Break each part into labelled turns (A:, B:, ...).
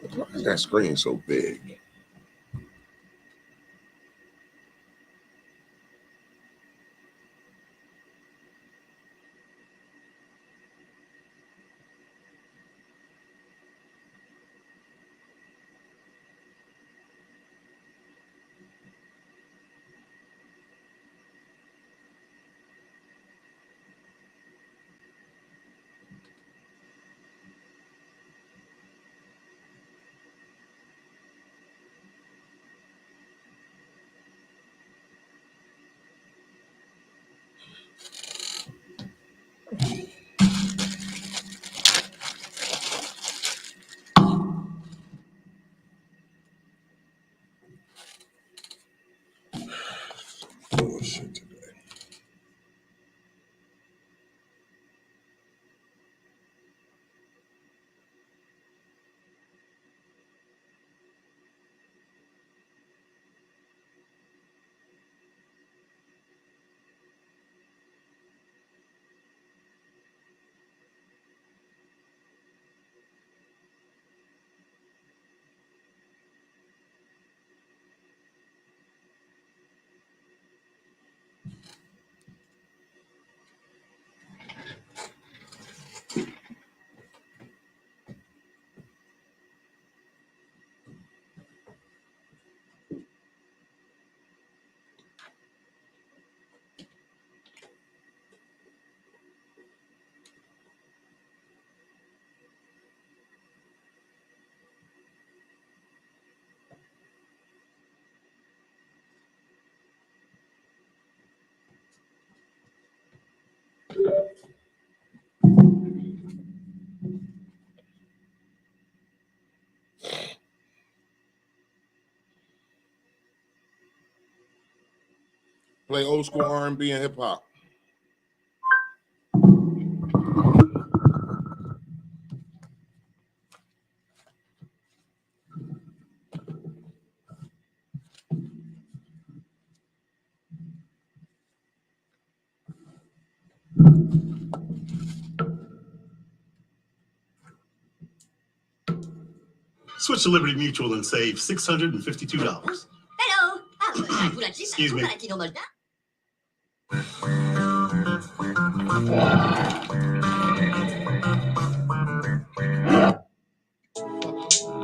A: Why is that screen so big? Oh, shit today. Play old school R&B and hip hop.
B: Switch to Liberty Mutual and save $652.
C: Hello. Excuse me.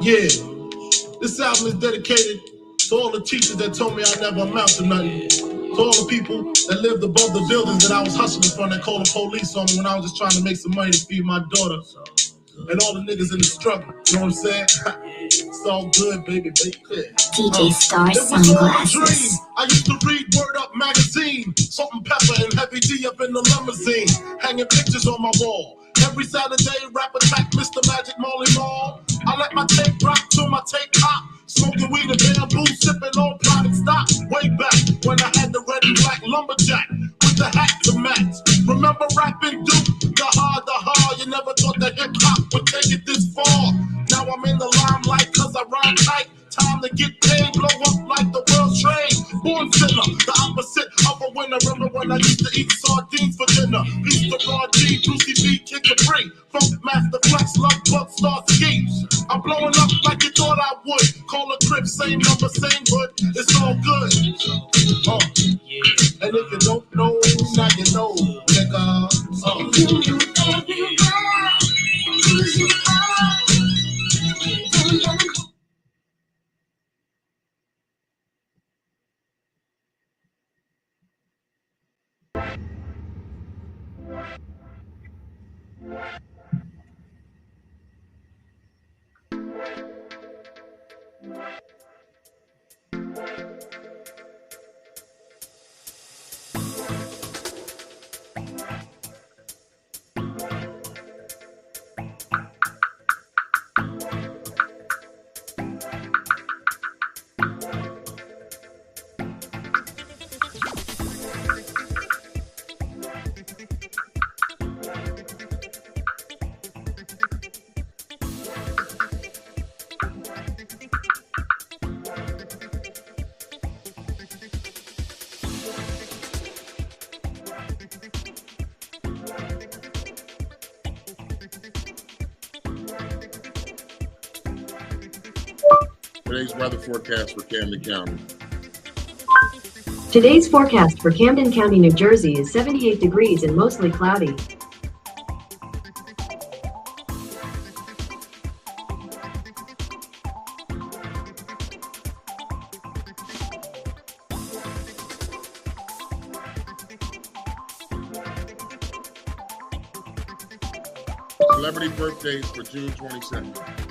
B: Yeah, this album is dedicated to all the teachers that told me I never amount to nothing. To all the people that lived above the buildings that I was hustling from that called the police on me when I was just trying to make some money to feed my daughter. And all the niggas in the struggle, you know what I'm saying? It's all good, baby.
D: DJ Star
B: It was all a
D: Sunglasses.
B: dream. I used to read Word Up magazine, Salt and Pepper and Heavy D up in the limousine, hanging pictures on my wall. Every Saturday, rap attack, Mr. Magic Molly Mall. I let my tape rock till my tape pop. Smoking weed and bamboo, sipping on product stock. Way back when I had the red and black lumberjack with the hat to match. Remember rapping Duke? The hard, you never thought that hip hop would take it this far. Now I'm in the limelight cause I rhyme tight. Time to get paid, blow up like the world trade. Born sinner, the opposite of a winner. Remember when I used to eat sardines for dinner? Piece to Raw G, Juicy B, Kick It Free. Funk Master Flex, Love Bug, Star Ski. I'm blowing up like you thought I would. Call a crib, same number, same hood. It's all good. And if you don't know, now you know, nigga.
A: Today's weather forecast for Camden County.
E: Today's forecast for Camden County, New Jersey is 78 degrees and mostly cloudy.
A: Celebrity birthdays for June 22nd.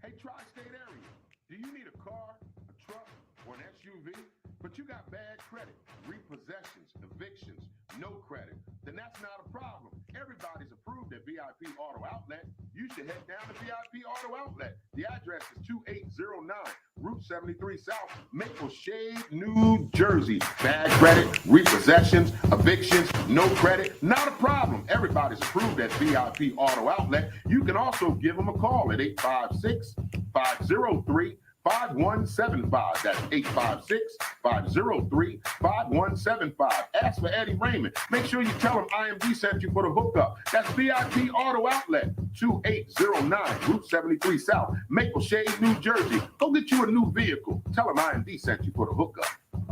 F: Hey, tri-state area, do you need a car, a truck, or an SUV? But you got bad credit, repossessions, evictions, no credit, then that's not a problem. Everybody's approved at VIP Auto Outlet. You should head down to VIP Auto Outlet. The address is 2809 Route 73 South, Maple Shade, New Jersey. Bad credit, repossessions, evictions, no credit, not a problem. Everybody's approved at VIP Auto Outlet. You can also give them a call at 856-503-5175. That's 856-503-5175. Ask for Eddie Raymond. Make sure you tell him IMD sent you for the hookup. That's VIP Auto Outlet, 2809 Route 73 South, Maple Shade, New Jersey. Go get you a new vehicle. Tell him IMD sent you for the hookup.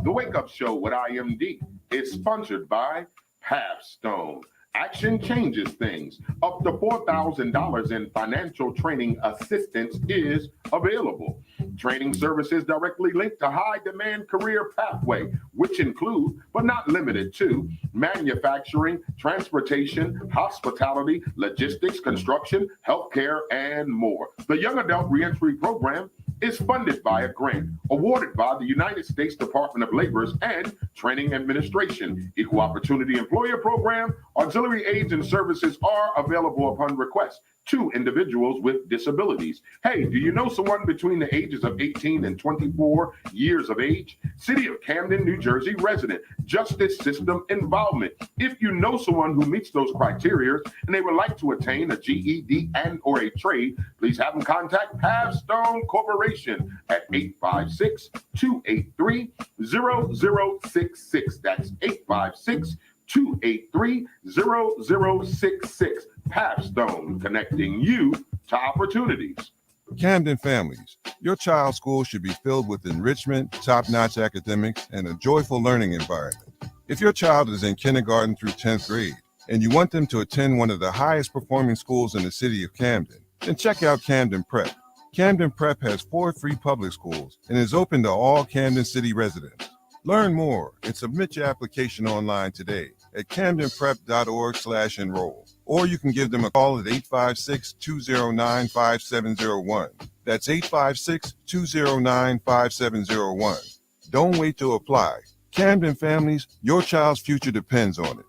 F: The Wake Up Show with IMD is sponsored by Pathstone. Action changes things. Up to $4,000 in financial training assistance is available. Training services directly linked to high demand career pathway, which include, but not limited to, manufacturing, transportation, hospitality, logistics, construction, healthcare, and more. The Young Adult Reentry Program is funded by a grant awarded by the United States Department of Labor's and Training Administration. Equal Opportunity Employer Program, auxiliary aids and services are available upon request to individuals with disabilities. Hey, do you know someone between the ages of 18 and 24 years of age? City of Camden, New Jersey resident, justice system involvement. If you know someone who meets those criteria and they would like to attain a GED and or a trade, please have them contact Pathstone Corporation at 856-283-0066. That's 856-283-0066. Pathstone, connecting you to opportunities.
G: Camden families, your child's school should be filled with enrichment, top-notch academics, and a joyful learning environment. If your child is in kindergarten through 10th grade and you want them to attend one of the highest performing schools in the city of Camden, then check out Camden Prep. Camden Prep has 4 free public schools and is open to all Camden City residents. Learn more and submit your application online today at camdenprep.org/enroll. Or you can give them a call at 856-209-5701. That's 856-209-5701. Don't wait to apply. Camden families, your child's future depends on it.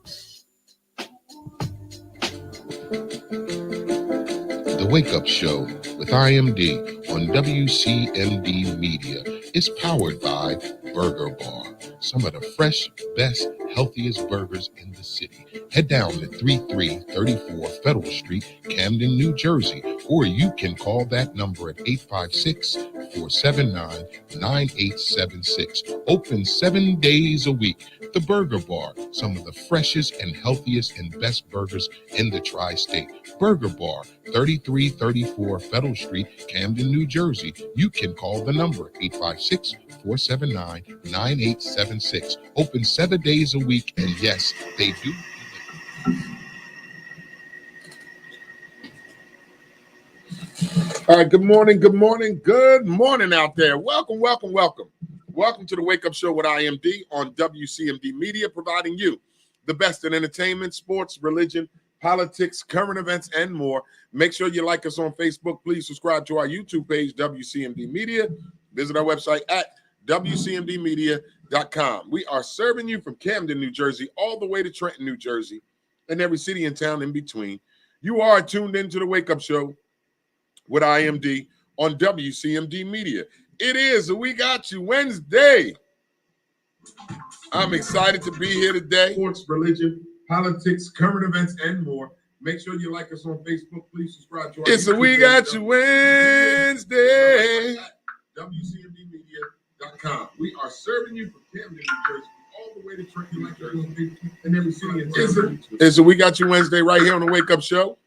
A: The Wake Up Show with IMD on WCMD Media is powered by Burger Bar. Some of the fresh, best, healthiest burgers in the city. Head down to 3334 Federal Street, Camden, New Jersey, or you can call that number at 856-479-9876. Open 7 days a week. The Burger Bar, some of the freshest and healthiest and best burgers in the tri-state. Burger Bar, 3334 Federal Street, Camden, New Jersey. You can call the number 856-479-9876. Open 7 days a week, and yes, they do. All right, good morning out there. Welcome to the Wake Up Show with IMD on WCMD Media, providing you the best in entertainment, sports, religion, politics, current events, and more. Make sure you like us on Facebook. Please subscribe to our YouTube page, WCMD Media. Visit our website at WCMDmedia.com. We are serving you from Camden, New Jersey, all the way to Trenton, New Jersey, and every city and town in between. You are tuned into the Wake Up Show with IMD on WCMD Media. It is We Got You Wednesday. I'm excited to be here today. Sports, religion, politics, current events, and more. Make sure you like us on Facebook. Please subscribe to our
F: It's a We Got You Wednesday.
A: WCMDmedia.com. We are serving you from Camden, New Jersey, all the way to Trenton, New Jersey, and every city and town.
F: It's a We Got You Wednesday right here on the Wake Up Show.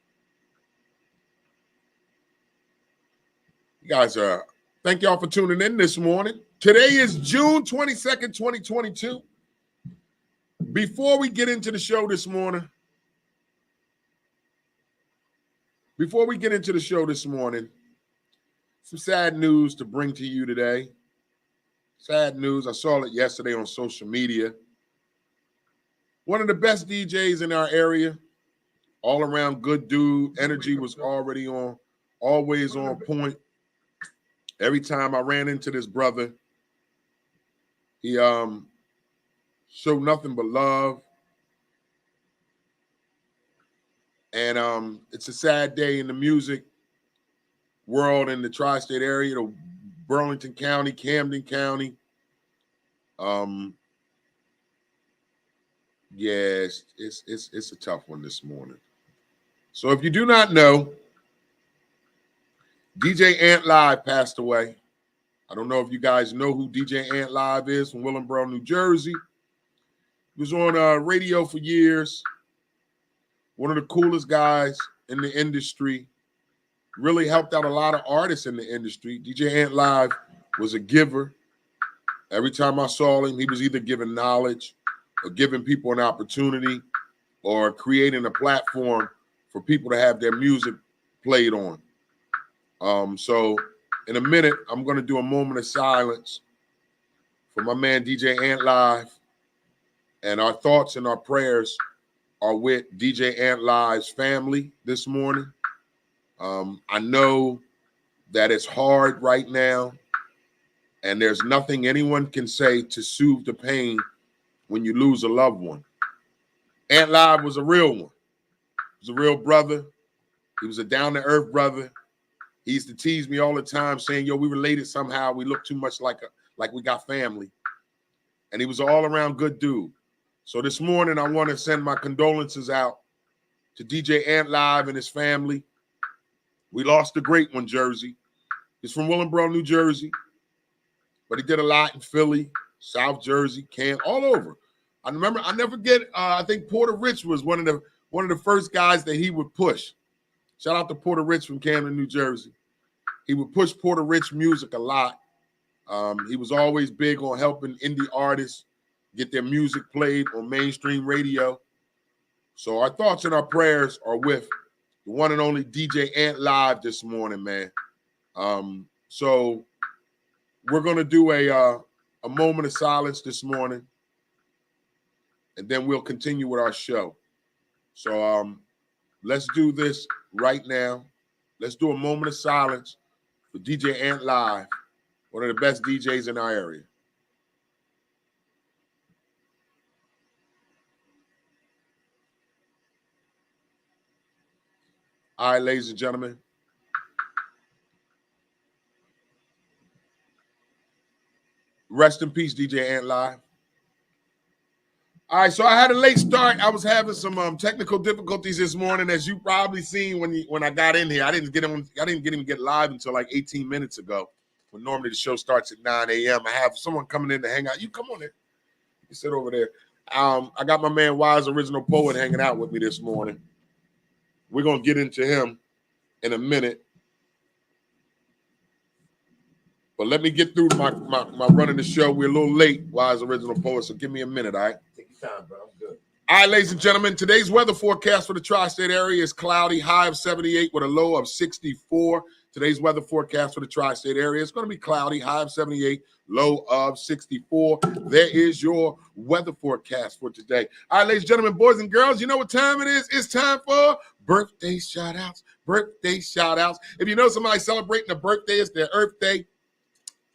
F: You guys, thank y'all for tuning in this morning. Today is June 22nd, 2022. Before we get into the show this morning, some sad news to bring to you today. Sad news. I saw it yesterday on social media. One of the best DJs in our area, all around good dude. Energy was already on, always on point.
A: Every time I ran into this brother, he showed nothing but love. And it's a sad day in the music world in the tri-state area, the Burlington County, Camden County. Yes, it's a tough one this morning. So if you do not know, DJ Ant Live passed away. I don't know if you guys know who DJ Ant Live is from Willingboro, New Jersey. He was on radio for years. One of the coolest guys in the industry. Really helped out a lot of artists in the industry. DJ Ant Live was a giver. Every time I saw him, he was either giving knowledge or giving people an opportunity or creating a platform for people to have their music played on. So in a minute, I'm going to do a moment of silence for my man DJ Ant Live. And our thoughts and our prayers are with DJ Ant Live's family this morning. I know that it's hard right now, and there's nothing anyone can say to soothe the pain when you lose a loved one. Ant Live was a real one. He was a real brother. He was a down-to-earth brother. He used to tease me all the time saying, yo, we related somehow. We look too much like we got family. And he was an all-around good dude. So this morning, I want to send my condolences out to DJ Ant Live and his family. We lost a great one, Jersey. He's from Willingboro, New Jersey, but he did a lot in Philly, South Jersey, all over. I never forget. I think Porter Rich was one of the first guys that he would push. Shout out to Porter Rich from Camden, New Jersey. He would push Porter Rich music a lot. He was always big on helping indie artists get their music played on mainstream radio. So our thoughts and our prayers are with the one and only DJ Ant Live this morning, man. So we're going to do a moment of silence this morning, and then we'll continue with our show. So let's do this right now. Let's do a moment of silence for DJ Ant Live, one of the best DJs in our area. All right, ladies and gentlemen. Rest in peace, DJ Ant Live. All right, so I had a late start. I was having some technical difficulties this morning, as you probably seen when I got in here. I didn't get live until like 18 minutes ago, when normally the show starts at 9 a.m. I have someone coming in to hang out. You come on in. You sit over there. I got my man Wise Original Poet hanging out with me this morning. We're going to get into him in a minute. But let me get through my running the show. We're a little late, Wise Original Poet, so give me a minute, all right?
H: Take your time, bro. I'm good.
A: All right, ladies and gentlemen, today's weather forecast for the tri-state area is cloudy, high of 78 with a low of 64. Today's weather forecast for the tri-state area is going to be cloudy, high of 78, low of 64. There is your weather forecast for today. All right, ladies and gentlemen, boys and girls, you know what time it is? It's time for birthday shout-outs. Birthday shout-outs. If you know somebody celebrating a birthday, it's their Earth Day,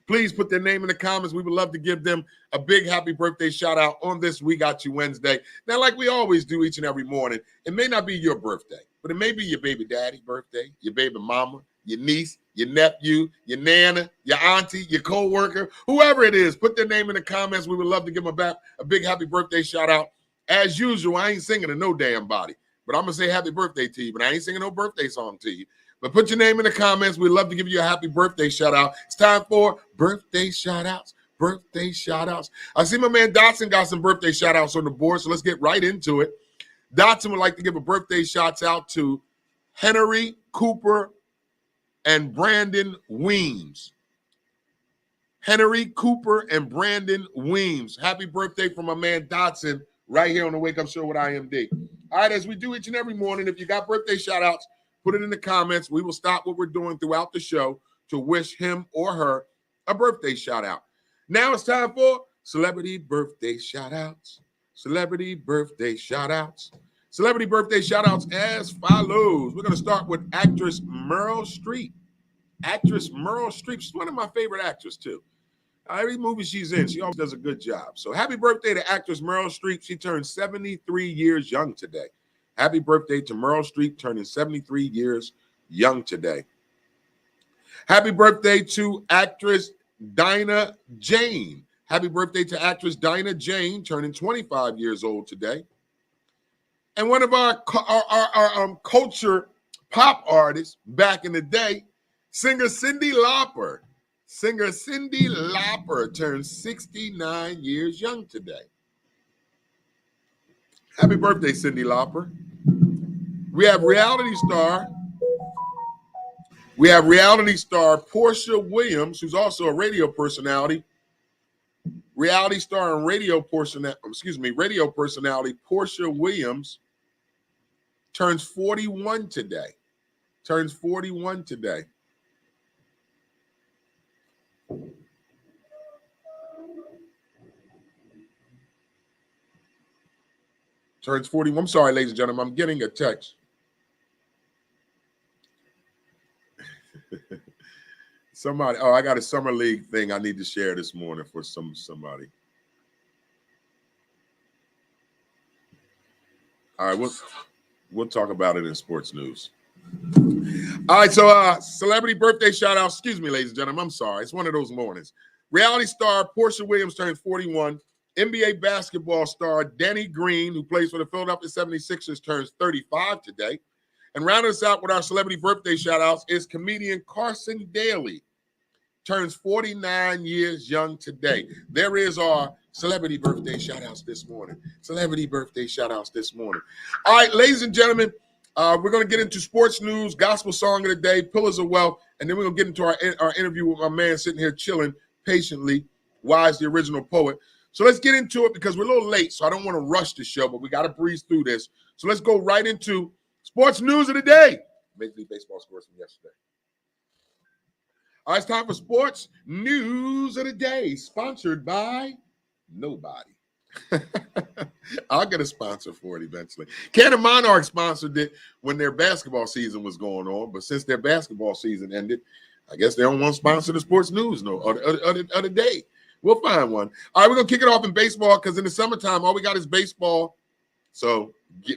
A: please put their name in the comments. We would love to give them a big happy birthday shout out on this We Got You Wednesday. Now, like we always do each and every morning, it may not be your birthday, but it may be your baby daddy birthday, your baby mama, your niece, your nephew, your nana, your auntie, your co-worker, whoever it is. Put their name in the comments. We would love to give them a big happy birthday shout out. As usual, I ain't singing to no damn body, but I'm going to say happy birthday to you, but I ain't singing no birthday song to you. But put your name in the comments. We'd love to give you a happy birthday shout out. It's time for birthday shout outs. Birthday shout outs. I see my man Dotson got some birthday shout outs on the board, so let's get right into it. Dotson would like to give a birthday shout out to Henry Cooper and Brandon Weems. Henry Cooper and Brandon Weems. Happy birthday from my man Dotson right here on the Wake Up Show with IMD. All right, as we do each and every morning, if you got birthday shout outs, put it in the comments. We will stop what we're doing throughout the show to wish him or her a birthday shout out. Now it's time for celebrity birthday shout outs. Celebrity birthday shout outs. Celebrity birthday shout outs as follows. We're going to start with actress Meryl Streep. Actress Meryl Streep. She's one of my favorite actors, too. Every movie she's in, she always does a good job. So happy birthday to actress Meryl Streep. She turned 73 years young today. Happy birthday to Meryl Streep, turning 73 years young today. Happy birthday to actress Dinah Jane. Happy birthday to actress Dinah Jane, turning 25 years old today. And one of our culture pop artists back in the day, singer Cyndi Lauper. Singer Cyndi Lauper turns 69 years young today. Happy birthday, Cyndi Lauper. We have reality star Portia Williams, who's also a radio personality. Reality star and radio personality Portia Williams turns 41 today. Turns 41 today. Turns 41. I'm sorry, ladies and gentlemen. I'm getting a text. Somebody, I got a summer league thing I need to share this morning for somebody. All right, we'll talk about it in sports news. All right, so celebrity birthday shout out. Excuse me, ladies and gentlemen. I'm sorry. It's one of those mornings. Reality star Portia Williams turned 41. NBA basketball star Danny Green, who plays for the Philadelphia 76ers, turns 35 today. And rounding us out with our celebrity birthday shout outs is comedian Carson Daly. Turns 49 years young today. There is our celebrity birthday shout outs this morning. Celebrity birthday shout outs this morning. All right, ladies and gentlemen, we're going to get into sports news, gospel song of the day, pillars of wealth, and then we're going to get into our interview with my man sitting here chilling patiently, Wise the original poet. So let's get into it because we're a little late, so I don't want to rush the show, but we got to breeze through this. So let's go right into sports news of the day. Major League Baseball scores from yesterday. All right, it's time for sports news of the day, sponsored by nobody. I'll get a sponsor for it eventually. Canton Monarchs sponsored it when their basketball season was going on, but since their basketball season ended, I guess they don't want to sponsor the sports news of the day. We'll find one. All right, we're going to kick it off in baseball because in the summertime, all we got is baseball. So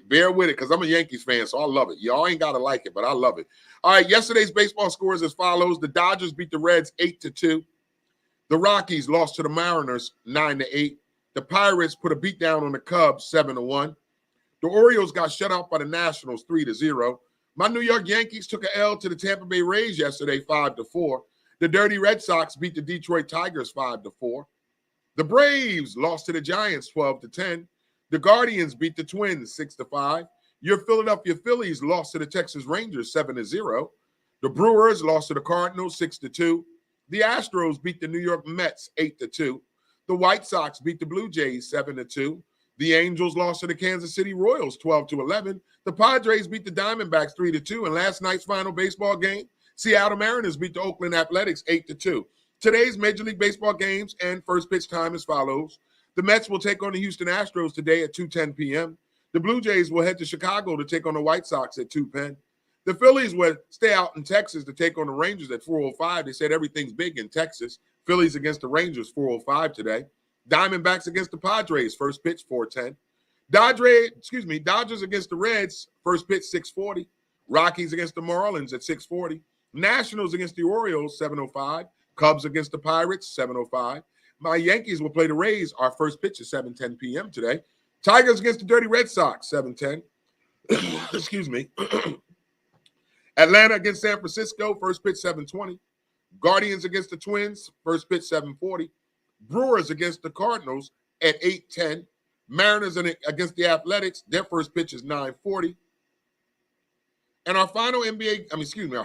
A: bear with it because I'm a Yankees fan, so I love it. Y'all ain't got to like it, but I love it. All right, yesterday's baseball scores as follows. The Dodgers beat the Reds 8-2. The Rockies lost to the Mariners 9-8. The Pirates put a beat down on the Cubs 7-1. The Orioles got shut out by the Nationals 3-0. My New York Yankees took an L to the Tampa Bay Rays yesterday 5-4. The Dirty Red Sox beat the Detroit Tigers 5-4. The Braves lost to the Giants 12-10. The Guardians beat the Twins 6-5. Your Philadelphia Phillies lost to the Texas Rangers 7-0. The Brewers lost to the Cardinals 6-2. The Astros beat the New York Mets 8-2. The White Sox beat the Blue Jays 7-2. The Angels lost to the Kansas City Royals 12-11. The Padres beat the Diamondbacks 3-2. And last night's final baseball game, Seattle Mariners beat the Oakland Athletics 8-2. Today's Major League Baseball games and first pitch time as follows. The Mets will take on the Houston Astros today at 2:10 p.m. The Blue Jays will head to Chicago to take on the White Sox at 2 p.m. The Phillies will stay out in Texas to take on the Rangers at 4:05. They said everything's big in Texas. Phillies against the Rangers 4:05 today. Diamondbacks against the Padres, first pitch 4:10. Dodgers against the Reds, first pitch 6:40. Rockies against the Marlins at 6:40. Nationals against the Orioles 7:05. Cubs against the Pirates 7:05. My Yankees will play the Rays. Our first pitch is 7:10 p.m. today. Tigers against the Dirty Red Sox 7:10. Excuse me. Atlanta against San Francisco, first pitch 7:20. Guardians against the Twins, first pitch 7:40. Brewers against the Cardinals at 8:10. Mariners against the Athletics, their first pitch is 9:40. And our final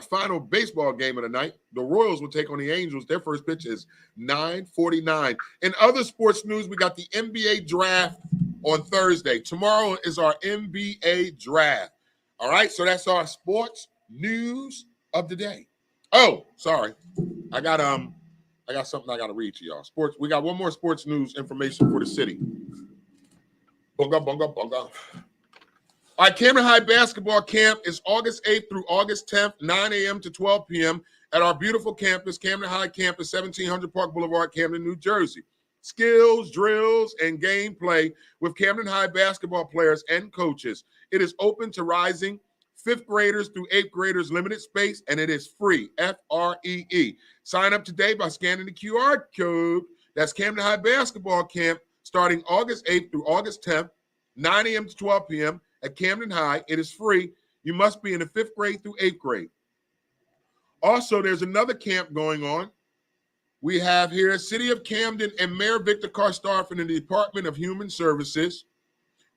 A: final baseball game of the night, the Royals will take on the Angels. Their first pitch is 9:49. In other sports news, we got the NBA draft on Thursday. Tomorrow is our NBA draft. All right, so that's our sports news of the day. Oh, sorry. I got something I got to read to y'all. Sports. We got one more sports news information for the city. Bunga, bunga, bunga. All right, Cameron High basketball camp is August 8th through August 10th, 9 a.m. to 12 p.m. at our beautiful campus, Camden High Campus, 1700 Park Boulevard, Camden, New Jersey. Skills, drills, and gameplay with Camden High basketball players and coaches. It is open to rising 5th graders through 8th graders, limited space, and it is free, F-R-E-E. Sign up today by scanning the QR code. That's Camden High Basketball Camp starting August 8th through August 10th, 9 a.m. to 12 p.m. at Camden High. It is free. You must be in the 5th grade through 8th grade. Also, there's another camp going on. We have here City of Camden and Mayor Victor Karstafen in the Department of Human Services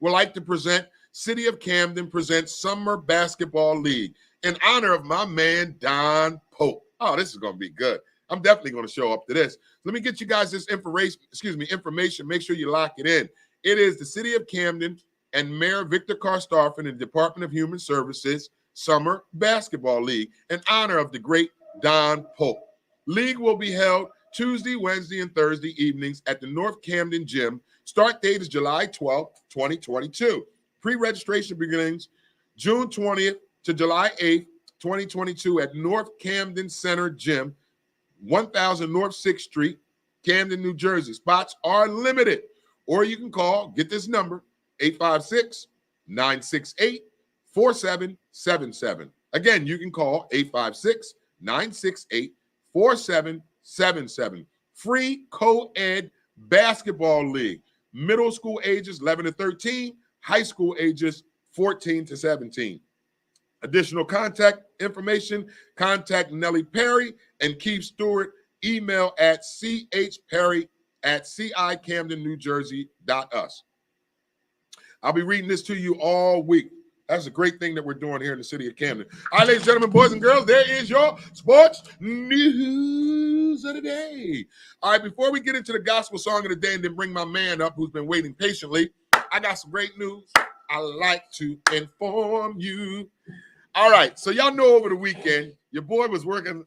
A: would like to present City of Camden presents Summer Basketball League in honor of my man, Don Pope. Oh, this is going to be good. I'm definitely going to show up to this. Let me get you guys this information. Make sure you lock it in. It is the City of Camden and Mayor Victor Karstafen in the Department of Human Services Summer Basketball League in honor of the great Don Pope. League will be held Tuesday, Wednesday, and Thursday evenings at the North Camden Gym. Start date is July 12th, 2022. Pre-registration begins June 20th to July 8th, 2022 at North Camden Center Gym, 1000 North 6th Street, Camden, New Jersey. Spots are limited. Or you can call, get this number, 856-968-4777. Again, you can call 856-968-4777. Free co-ed basketball league. Middle school ages 11 to 13, high school ages 14 to 17. Additional contact information, contact Nellie Perry and Keith Stewart. Email at chperry@cicamdennewjersey.us. I'll be reading this to you all week. That's a great thing that we're doing here in the city of Camden. All right, ladies and gentlemen, boys and girls, there is your sports news of the day. All right, before we get into the gospel song of the day and then bring my man up who's been waiting patiently, I got some great news. I like to inform you. All right, so y'all know over the weekend, your boy was working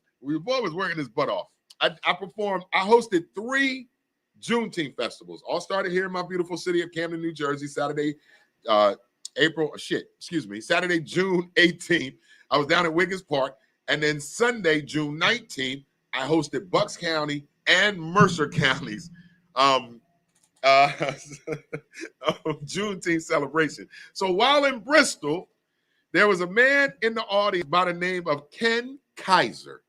A: his butt off. I hosted 3 Juneteenth festivals. All started here in my beautiful city of Camden, New Jersey, Saturday, June 18th. I was down at Wiggins Park. And then Sunday, June 19th, I hosted Bucks County and Mercer counties Juneteenth celebration. So while in Bristol, there was a man in the audience by the name of Ken Kaiser.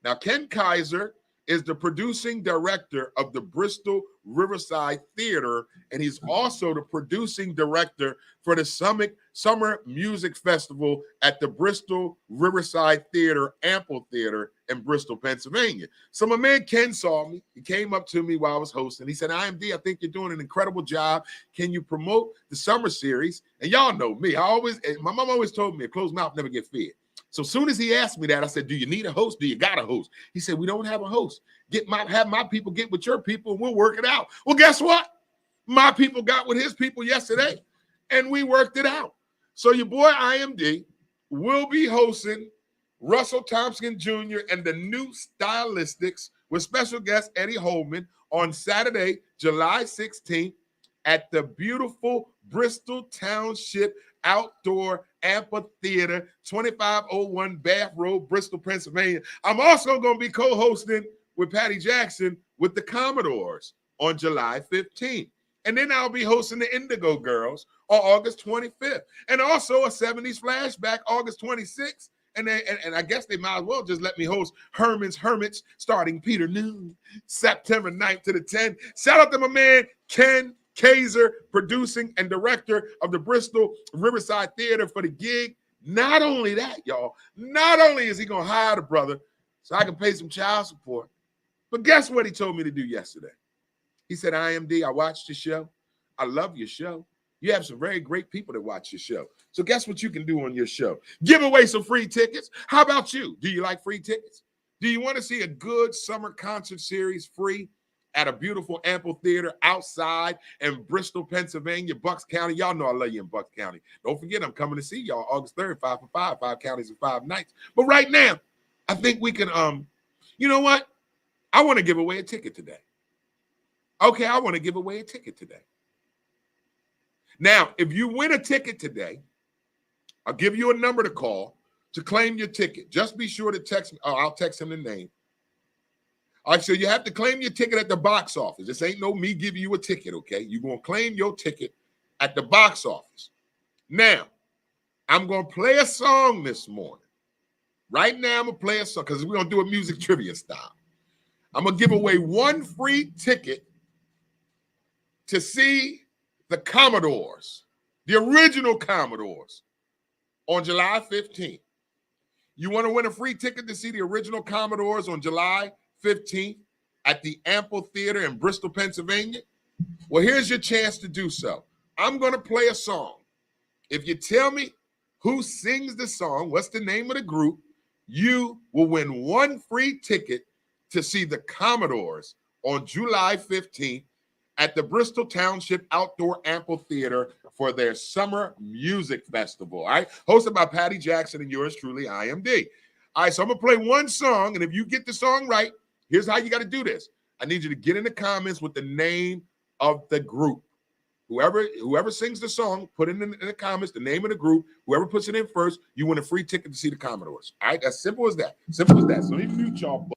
A: Now, Ken Kaiser is the producing director of the Bristol Riverside Theater, and he's also the producing director for the Summer Music Festival at the Bristol Riverside Theater, Amphitheater in Bristol, Pennsylvania. So my man Ken saw me. He came up to me while I was hosting. He said, IMD, I think you're doing an incredible job. Can you promote the summer series? And y'all know me. My mom always told me a closed mouth never get fed. So as soon as he asked me that, I said, do you need a host? Do you got a host? He said, we don't have a host. Have my people get with your people and we'll work it out. Well, guess what? My people got with his people yesterday and we worked it out. So your boy IMD will be hosting Russell Thompson Jr. and the New Stylistics with special guest Eddie Holman on Saturday, July 16th at the beautiful Bristol Township Outdoor Amphitheater, 2501 Bath Road, Bristol, Pennsylvania. I'm also going to be co-hosting with Patty Jackson with the Commodores on July 15th. And then I'll be hosting the Indigo Girls on August 25th. And also a 70s flashback August 26th. And I guess they might as well just let me host Herman's Hermits starting Peter Noon, September 9th to the 10th. Shout out to my man, Ken Kaiser, producing and director of the Bristol Riverside Theater for the gig. Not only that, y'all, not only is he going to hire the brother so I can pay some child support, but guess what he told me to do yesterday? He said, IMD, I watched your show. I love your show. You have some very great people that watch your show. So guess what you can do on your show? Give away some free tickets. How about you? Do you like free tickets? Do you want to see a good summer concert series free at a beautiful amphitheater outside in Bristol, Pennsylvania, Bucks County? Y'all know I love you in Bucks County. Don't forget, I'm coming to see y'all August 3rd, 5 for 5, 5 counties and 5 nights. But right now, I think we can, you know what? I want to give away a ticket today. Okay, I want to give away a ticket today. Now, if you win a ticket today, I'll give you a number to call. to claim your ticket. Just be sure to text me. Oh, I'll text him the name. All right, so you have to claim your ticket at the box office. This ain't no me giving you a ticket, okay? You're going to claim your ticket at the box office. Now, I'm going to play a song this morning. Right now, I'm going to play a song because we're going to do a music trivia style. I'm going to give away one free ticket to see the Commodores, the original Commodores, on July 15th. You want to win a free ticket to see the original Commodores on July 15th at the Ample Theater in Bristol, Pennsylvania? Well, here's your chance to do so. I'm going to play a song. If you tell me who sings the song, what's the name of the group, you will win one free ticket to see the Commodores on July 15th at the Bristol Township Outdoor Amphitheater for their Summer Music Festival, all right? Hosted by Patty Jackson and yours truly, IMD. All right, so I'm going to play one song, and if you get the song right, here's how you got to do this. I need you to get in the comments with the name of the group. Whoever sings the song, put it in the comments, the name of the group. Whoever puts it in first, you win a free ticket to see the Commodores. All right, that's simple as that. Simple as that. So let me mute y'all.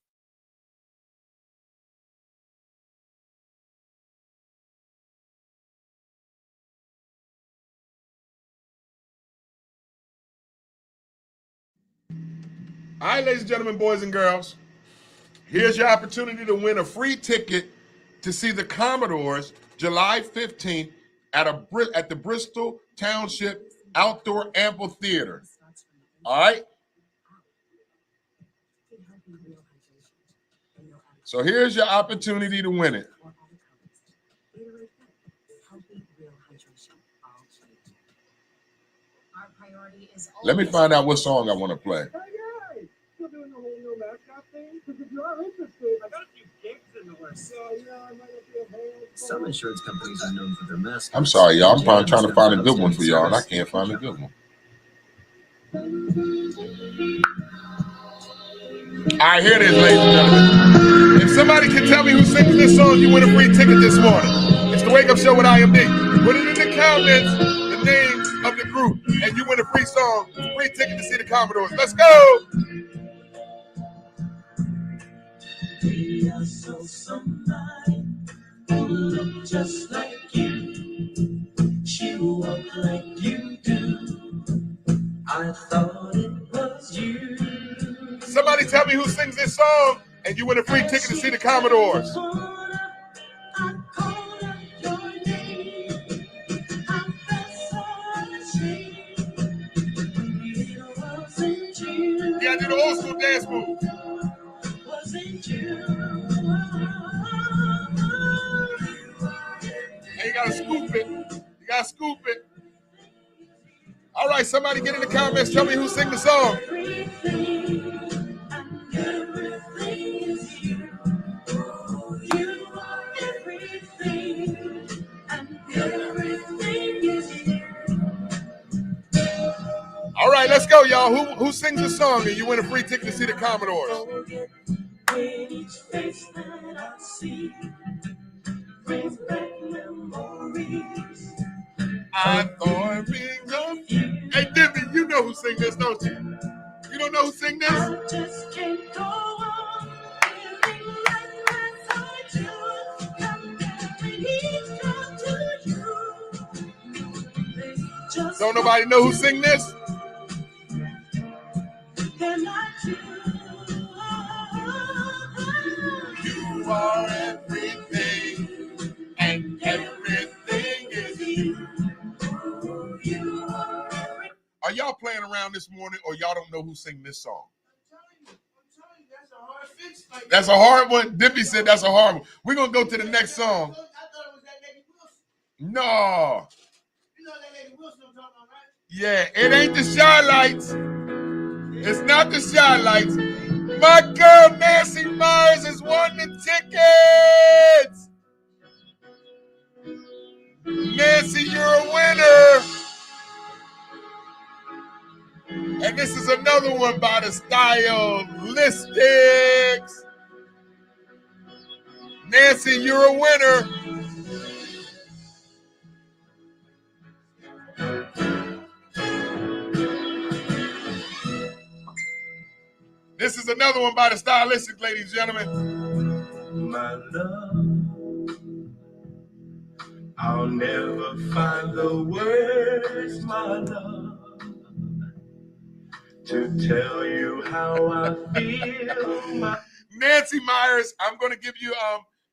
A: All right, ladies and gentlemen, boys and girls, here's your opportunity to win a free ticket to see the Commodores July 15th at the Bristol Township Outdoor Amphitheater. All right? So here's your opportunity to win it. Let me find out what song I want to play.
H: Some insurance companies are known for their mascots.
A: I'm sorry, y'all. I'm trying to find a good one for y'all, and I can't find a good one. All right, here it is, ladies and gentlemen. If somebody can tell me who sings this song, you win a free ticket this morning. It's the Wake Up Show with IMD. Put it in the comments, the name of the group, and you win a free song, free ticket to see the Commodores. Let's go!
I: I saw somebody who looked just like you. She walked like you do. I thought it was you.
A: Somebody tell me who sings this song, and you win a free ticket to see the Commodores.
I: I called out your name. I felt so ashamed. It wasn't you.
A: Yeah, I did the old school dance move.
I: Wasn't you?
A: Hey, you gotta scoop it. You gotta scoop it. All right, somebody get in the comments. Tell me who sing the song. All right, let's go, y'all. Who sings the song and you win a free ticket to see the Commodores?
I: Each face that I see brings back memories.
A: I thought being of you. Hey, Dippy, you know who sing this, don't you? You don't know who sing this?
I: I just can't go on feeling like I do. Comparing each one to you.
A: Don't nobody know who sing this?
I: They're not you.
A: You are everything, and everything is you. Are y'all playing around this morning, or y'all don't know who sing this song? That's a hard one. Dippy said that's a hard one. We're going to go to the next song. No. Yeah, it ain't the Shy Lights. It's not the Shy Lights. My girl Nancy Myers has won the tickets. Nancy, you're a winner. And this is another one by the Stylistics. Nancy, you're a winner. This is another one by the Stylistics, ladies and gentlemen.
I: My love, I'll never find the words, my love, to tell you how I feel.
A: Nancy Myers, I'm going to give you,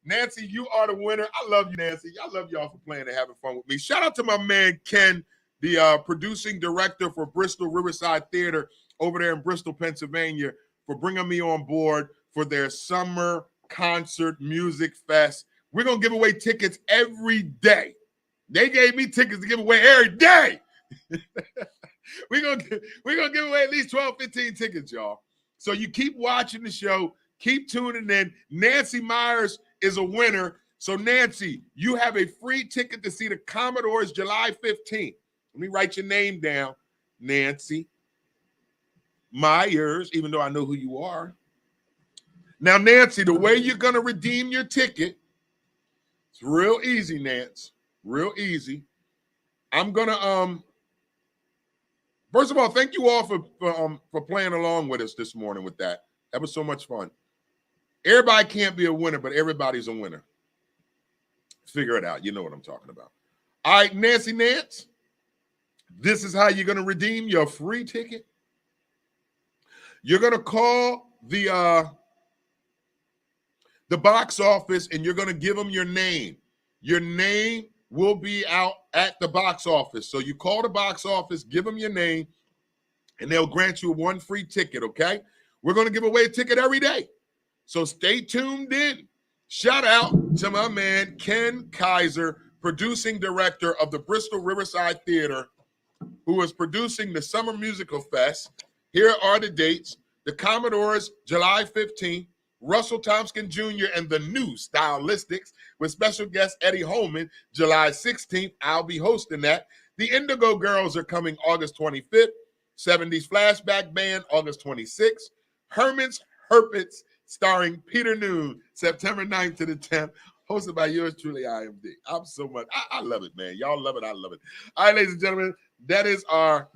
A: Nancy, you are the winner. I love you, Nancy. I love y'all for playing and having fun with me. Shout out to my man, Ken, the producing director for Bristol Riverside Theater over there in Bristol, Pennsylvania, for bringing me on board for their summer concert music fest. We're going to give away tickets every day. They gave me tickets to give away every day. We're gonna give away at least 12, 15 tickets, y'all. So you keep watching the show, keep tuning in. Nancy Myers is a winner. So Nancy, you have a free ticket to see the Commodores July 15th. Let me write your name down. Nancy Myers, even though I know who you are. Now, Nancy, the way you're gonna redeem your ticket, it's real easy, Nance. Real easy. I'm gonna first of all, thank you all for playing along with us this morning with that. That was so much fun. Everybody can't be a winner, but everybody's a winner. Figure it out. You know what I'm talking about. All right, Nancy Nance, this is how you're going to redeem your free ticket. You're going to call the box office, and you're going to give them your name. Your name will be out at the box office. So you call the box office, give them your name, and they'll grant you one free ticket, okay? We're going to give away a ticket every day. So stay tuned in. Shout out to my man, Ken Kaiser, producing director of the Bristol Riverside Theater, who is producing the Summer Musical Fest. Here are the dates. The Commodores, July 15th. Russell Thompson Jr. and the new Stylistics with special guest Eddie Holman, July 16th. I'll be hosting that. The Indigo Girls are coming August 25th. 70s Flashback Band, August 26th. Herman's Herpets, starring Peter Noon, September 9th to the 10th. Hosted by yours truly, IMD. I'm so much. I love it, man. Y'all love it. I love it. All right, ladies and gentlemen, that is our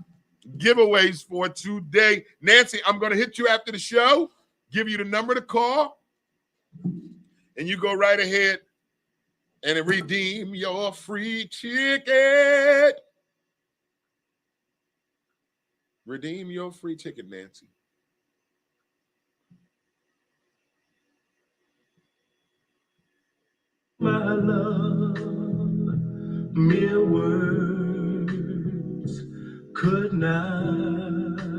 A: giveaways for today. Nancy, I'm going to hit you after the show. Give you the number to call, and you go right ahead and redeem your free ticket. Redeem your free ticket, Nancy.
I: My love, mere words could not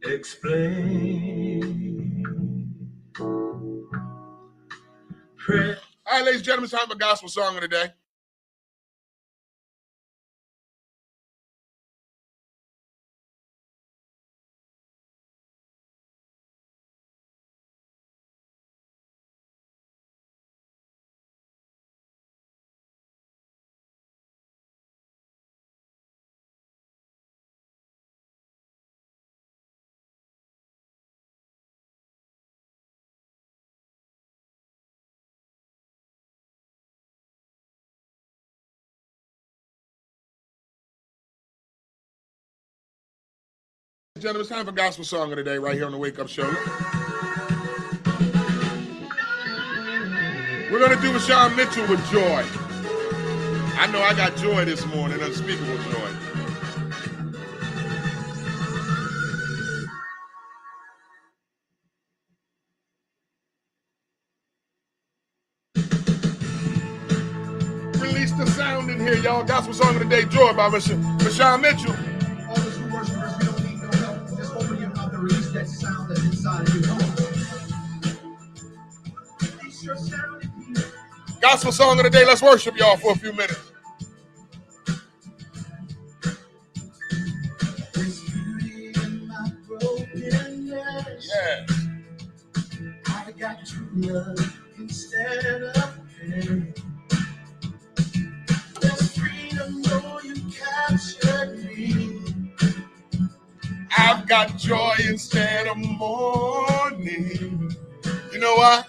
I: explain.
A: All right, ladies and gentlemen, it's time for gospel song of the day. Gentlemen, it's time for gospel song of the day right here on the Wake Up Show. We're going to do Vashawn Mitchell with Joy. I know I got joy this morning, unspeakable joy. Release the sound in here, y'all. Gospel song of the day, Joy by Vashawn Mitchell.
B: All the true worshipers, we don't need no help. Just open your mouth and release that sound that's inside of you. Come on. Release your sound in here.
A: Gospel song of the day. Let's worship y'all for a few minutes.
B: There's beauty in my brokenness.
A: Yeah.
B: I got true love instead of pain. There's freedom, though you captured me.
A: I've got joy instead of mourning. You know what?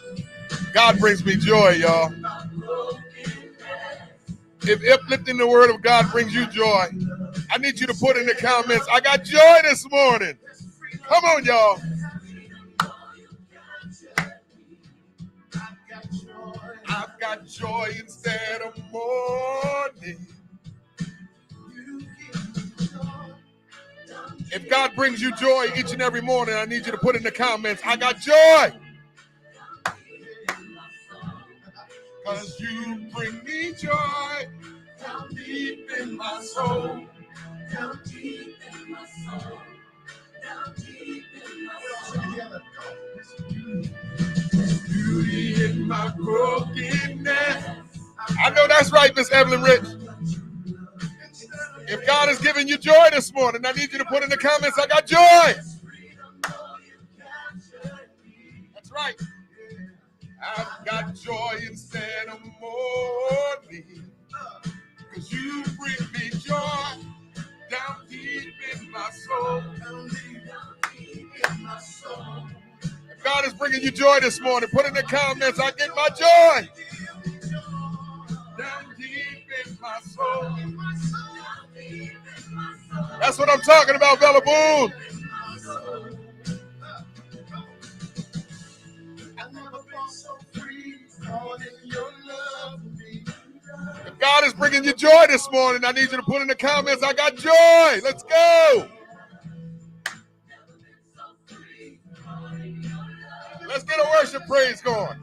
A: God brings me joy, y'all. If uplifting the word of God brings you joy, I need you to put in the comments, I got joy this morning. Come on, y'all. I've got joy instead of mourning. If God brings you joy each and every morning, I need you to put in the comments, I got joy. Because you bring me joy down deep in my soul. Down deep in my soul. Down deep in my soul. Beauty in my brokenness. I know that's right, Miss Evelyn Rich. If God is giving you joy this morning, I need you to put in the comments, I got joy. That's right. I've got joy instead of mourning. Because you bring me joy down deep in my soul. Down deep in my soul. If God is bringing you joy this morning, put in the comments, I get my joy. Down deep in my soul. That's what I'm talking about, Bella Boone. If God is bringing you joy this morning, I need you to put in the comments, I got joy. Let's go. Let's get a worship praise going.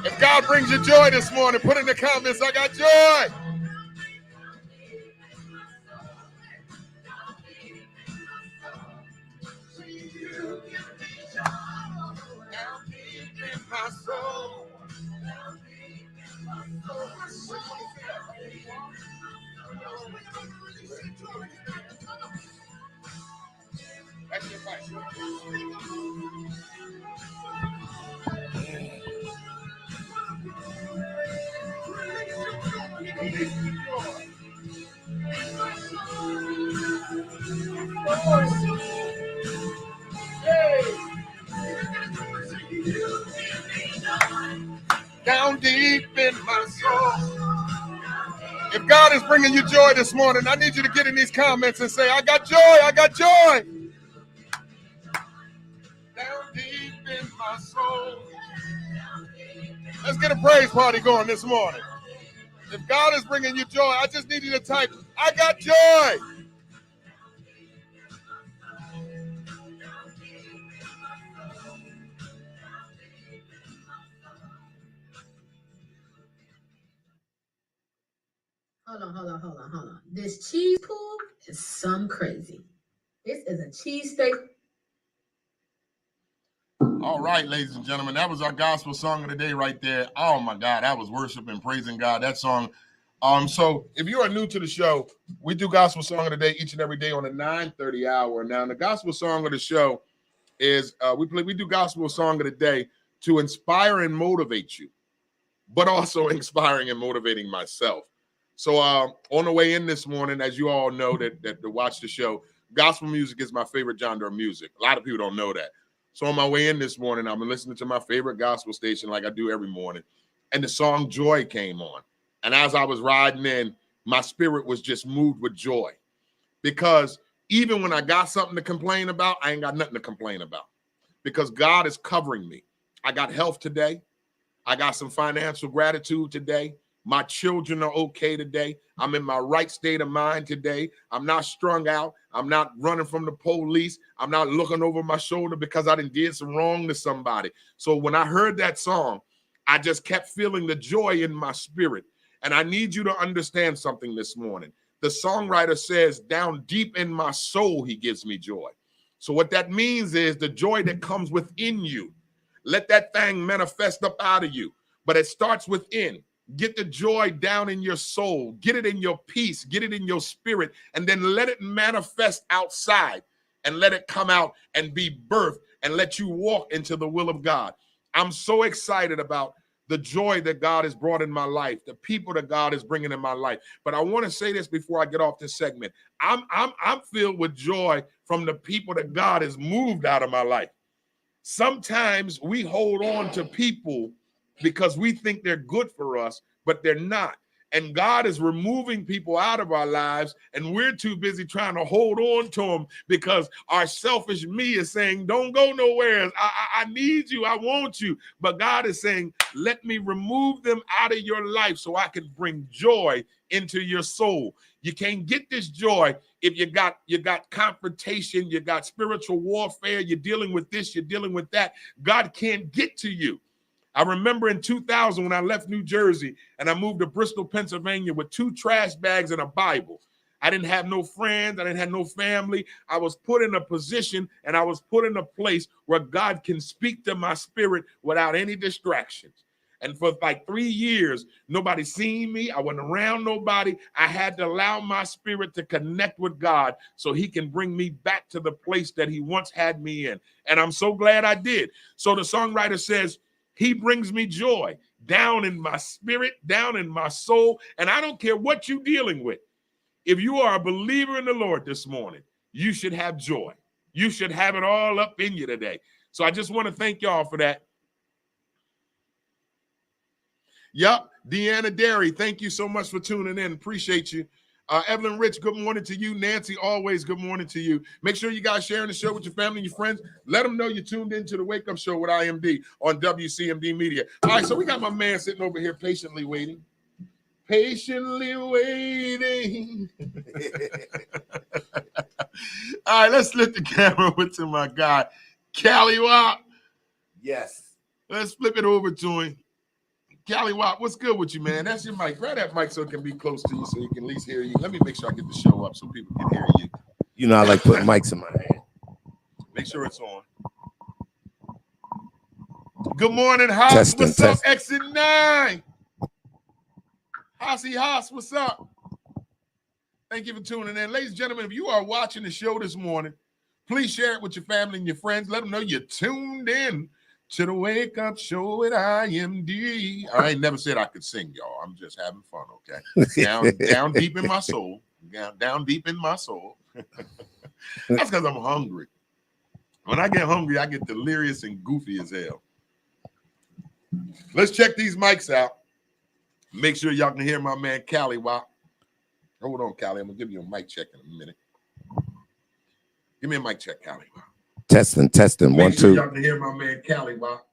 A: If God brings you joy this morning, put in the comments, I got joy. My soul. That's your fight. Down deep in my soul. If God is bringing you joy this morning, I need you to get in these comments and say, I got joy, I got joy. Down deep in my soul. Let's get a praise party going this morning. If God is bringing you joy, I just need you to type, I got joy.
J: Hold on. This cheese pool is some crazy. This is a cheesesteak.
A: All right, ladies and gentlemen, that was our gospel song of the day right there. Oh my God, that was worship and praising God, that song. So if you are new to the show, we do gospel song of the day each and every day on the 9:30 hour. Now, the gospel song of the show is we do gospel song of the day to inspire and motivate you, but also inspiring and motivating myself. So on the way in this morning, as you all know that to watch the show, gospel music is my favorite genre of music. A lot of people don't know that. So on my way in this morning, I'm listening to my favorite gospel station like I do every morning, and the song Joy came on. And as I was riding in, my spirit was just moved with joy, because even when I got something to complain about, I ain't got nothing to complain about, because God is covering me. I got health today. I got some financial gratitude today. My children are okay today. I'm in my right state of mind today. I'm not strung out. I'm not running from the police. I'm not looking over my shoulder because I did some wrong to somebody. So when I heard that song, I just kept feeling the joy in my spirit. And I need you to understand something this morning. The songwriter says, down deep in my soul, he gives me joy. So what that means is the joy that comes within you. Let that thing manifest up out of you. But it starts within. Get the joy down in your soul. Get it in your peace. Get it in your spirit. And then let it manifest outside. And let it come out and be birthed. And let you walk into the will of God. I'm so excited about the joy that God has brought in my life, the people that God is bringing in my life. But I want to say this before I get off this segment. I'm filled with joy from the people that God has moved out of my life. Sometimes we hold on to people because we think they're good for us, but they're not. And God is removing people out of our lives, and we're too busy trying to hold on to them because our selfish me is saying, don't go nowhere. I need you. I want you. But God is saying, let me remove them out of your life so I can bring joy into your soul. You can't get this joy if you got confrontation, you got spiritual warfare, you're dealing with this, you're dealing with that. God can't get to you. I remember in 2000 when I left New Jersey and I moved to Bristol, Pennsylvania with 2 trash bags and a Bible. I didn't have no friends. I didn't have no family. I was put in a position and I was put in a place where God can speak to my spirit without any distractions. And for like 3 years, nobody seen me. I wasn't around nobody. I had to allow my spirit to connect with God so he can bring me back to the place that he once had me in. And I'm so glad I did. So the songwriter says, he brings me joy down in my spirit, down in my soul. And I don't care what you're dealing with. If you are a believer in the Lord this morning, you should have joy. You should have it all up in you today. So I just want to thank y'all for that. Yep, Deanna Derry, thank you so much for tuning in. Appreciate you. Evelyn Rich, good morning to you. Nancy, always good morning to you. Make sure you guys sharing the show with your family and your friends. Let them know you tuned into the Wake Up Show with IMD on WCMD Media. All right, so we got my man sitting over here patiently waiting. Patiently waiting. All right, let's flip the camera over to my guy, Cali Wap.
K: Yes.
A: Let's flip it over to him. Cali Wap, what's good with you, man? That's your mic. Grab that mic so it can be close to you so you can at least hear you. Let me make sure I get the show up so people can hear you.
K: You know, I like putting mics in my hand.
A: Make sure it's on. Good morning, Haas.
K: Testing,
A: What's up,
K: testing.
A: Exit 9? Hossy Haas, what's up? Thank you for tuning in. Ladies and gentlemen, if you are watching the show this morning, please share it with your family and your friends. Let them know you're tuned in to the Wake Up Show with IMD. I ain't never said I could sing, y'all. I'm just having fun, okay? Down deep in my soul. Down deep in my soul. That's because I'm hungry. When I get hungry, I get delirious and goofy as hell. Let's check these mics out. Make sure y'all can hear my man Cali Wap. Hold on, Cali. I'm going to give you a mic check in a minute. Give me a mic check, Cali Wap.
K: Testing.
A: Make
K: 1,
A: sure
K: 2.
A: y'all can hear my man Cali Wap.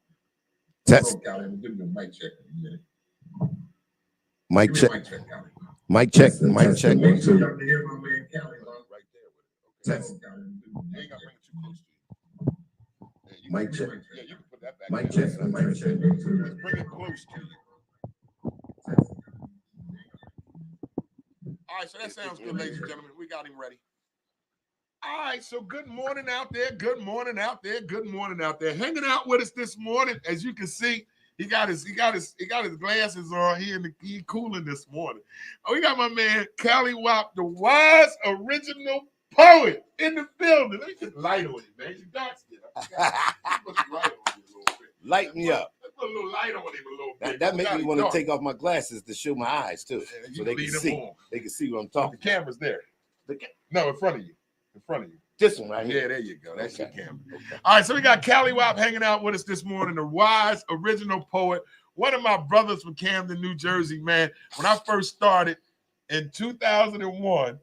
K: Test.
A: Hold on, Cali. I'm going to give you a mic check in a minute.
K: Mic
A: Give me
K: check.
A: a mic check, Cali Wap.
K: Mic check. Mic check.
A: Make sure y'all can hear my man Cali Wap right there. Okay, hold on, Cali. You ain't got to bring it too close to you. Yeah, you
K: Mic
A: can-
K: check.
A: Yeah, you can put that back.
K: Mic
A: there.
K: check. Mic check.
A: Just bring it close to you. All right, so that sounds good, ladies and gentlemen. We got him ready. All right, so good morning out there. Good morning out there. Good morning out there. Hanging out with us this morning, as you can see, he got his glasses on. He cooling this morning. Oh, we got my man Cali Wap, the wise original poet in the building. Let me get light on you, man. You dark skin. Put some light on you a little bit.
K: Light me up.
A: Let's put a little light on him a little bit.
K: That makes me want to
A: Dark.
K: take off my glasses to show my eyes too,
A: Yeah, you
K: so they can
A: lead 'em
K: see.
A: on.
K: They can see what I'm
A: The
K: talking.
A: camera's there.
K: about.
A: No, in front of you. In front of you.
K: This one right here.
A: Yeah, there you go. That's
K: Okay.
A: your camera. All right, so we got Cali Wap hanging out with us this morning, the wise original poet, one of my brothers from Camden, New Jersey, man. When I first started in 2001,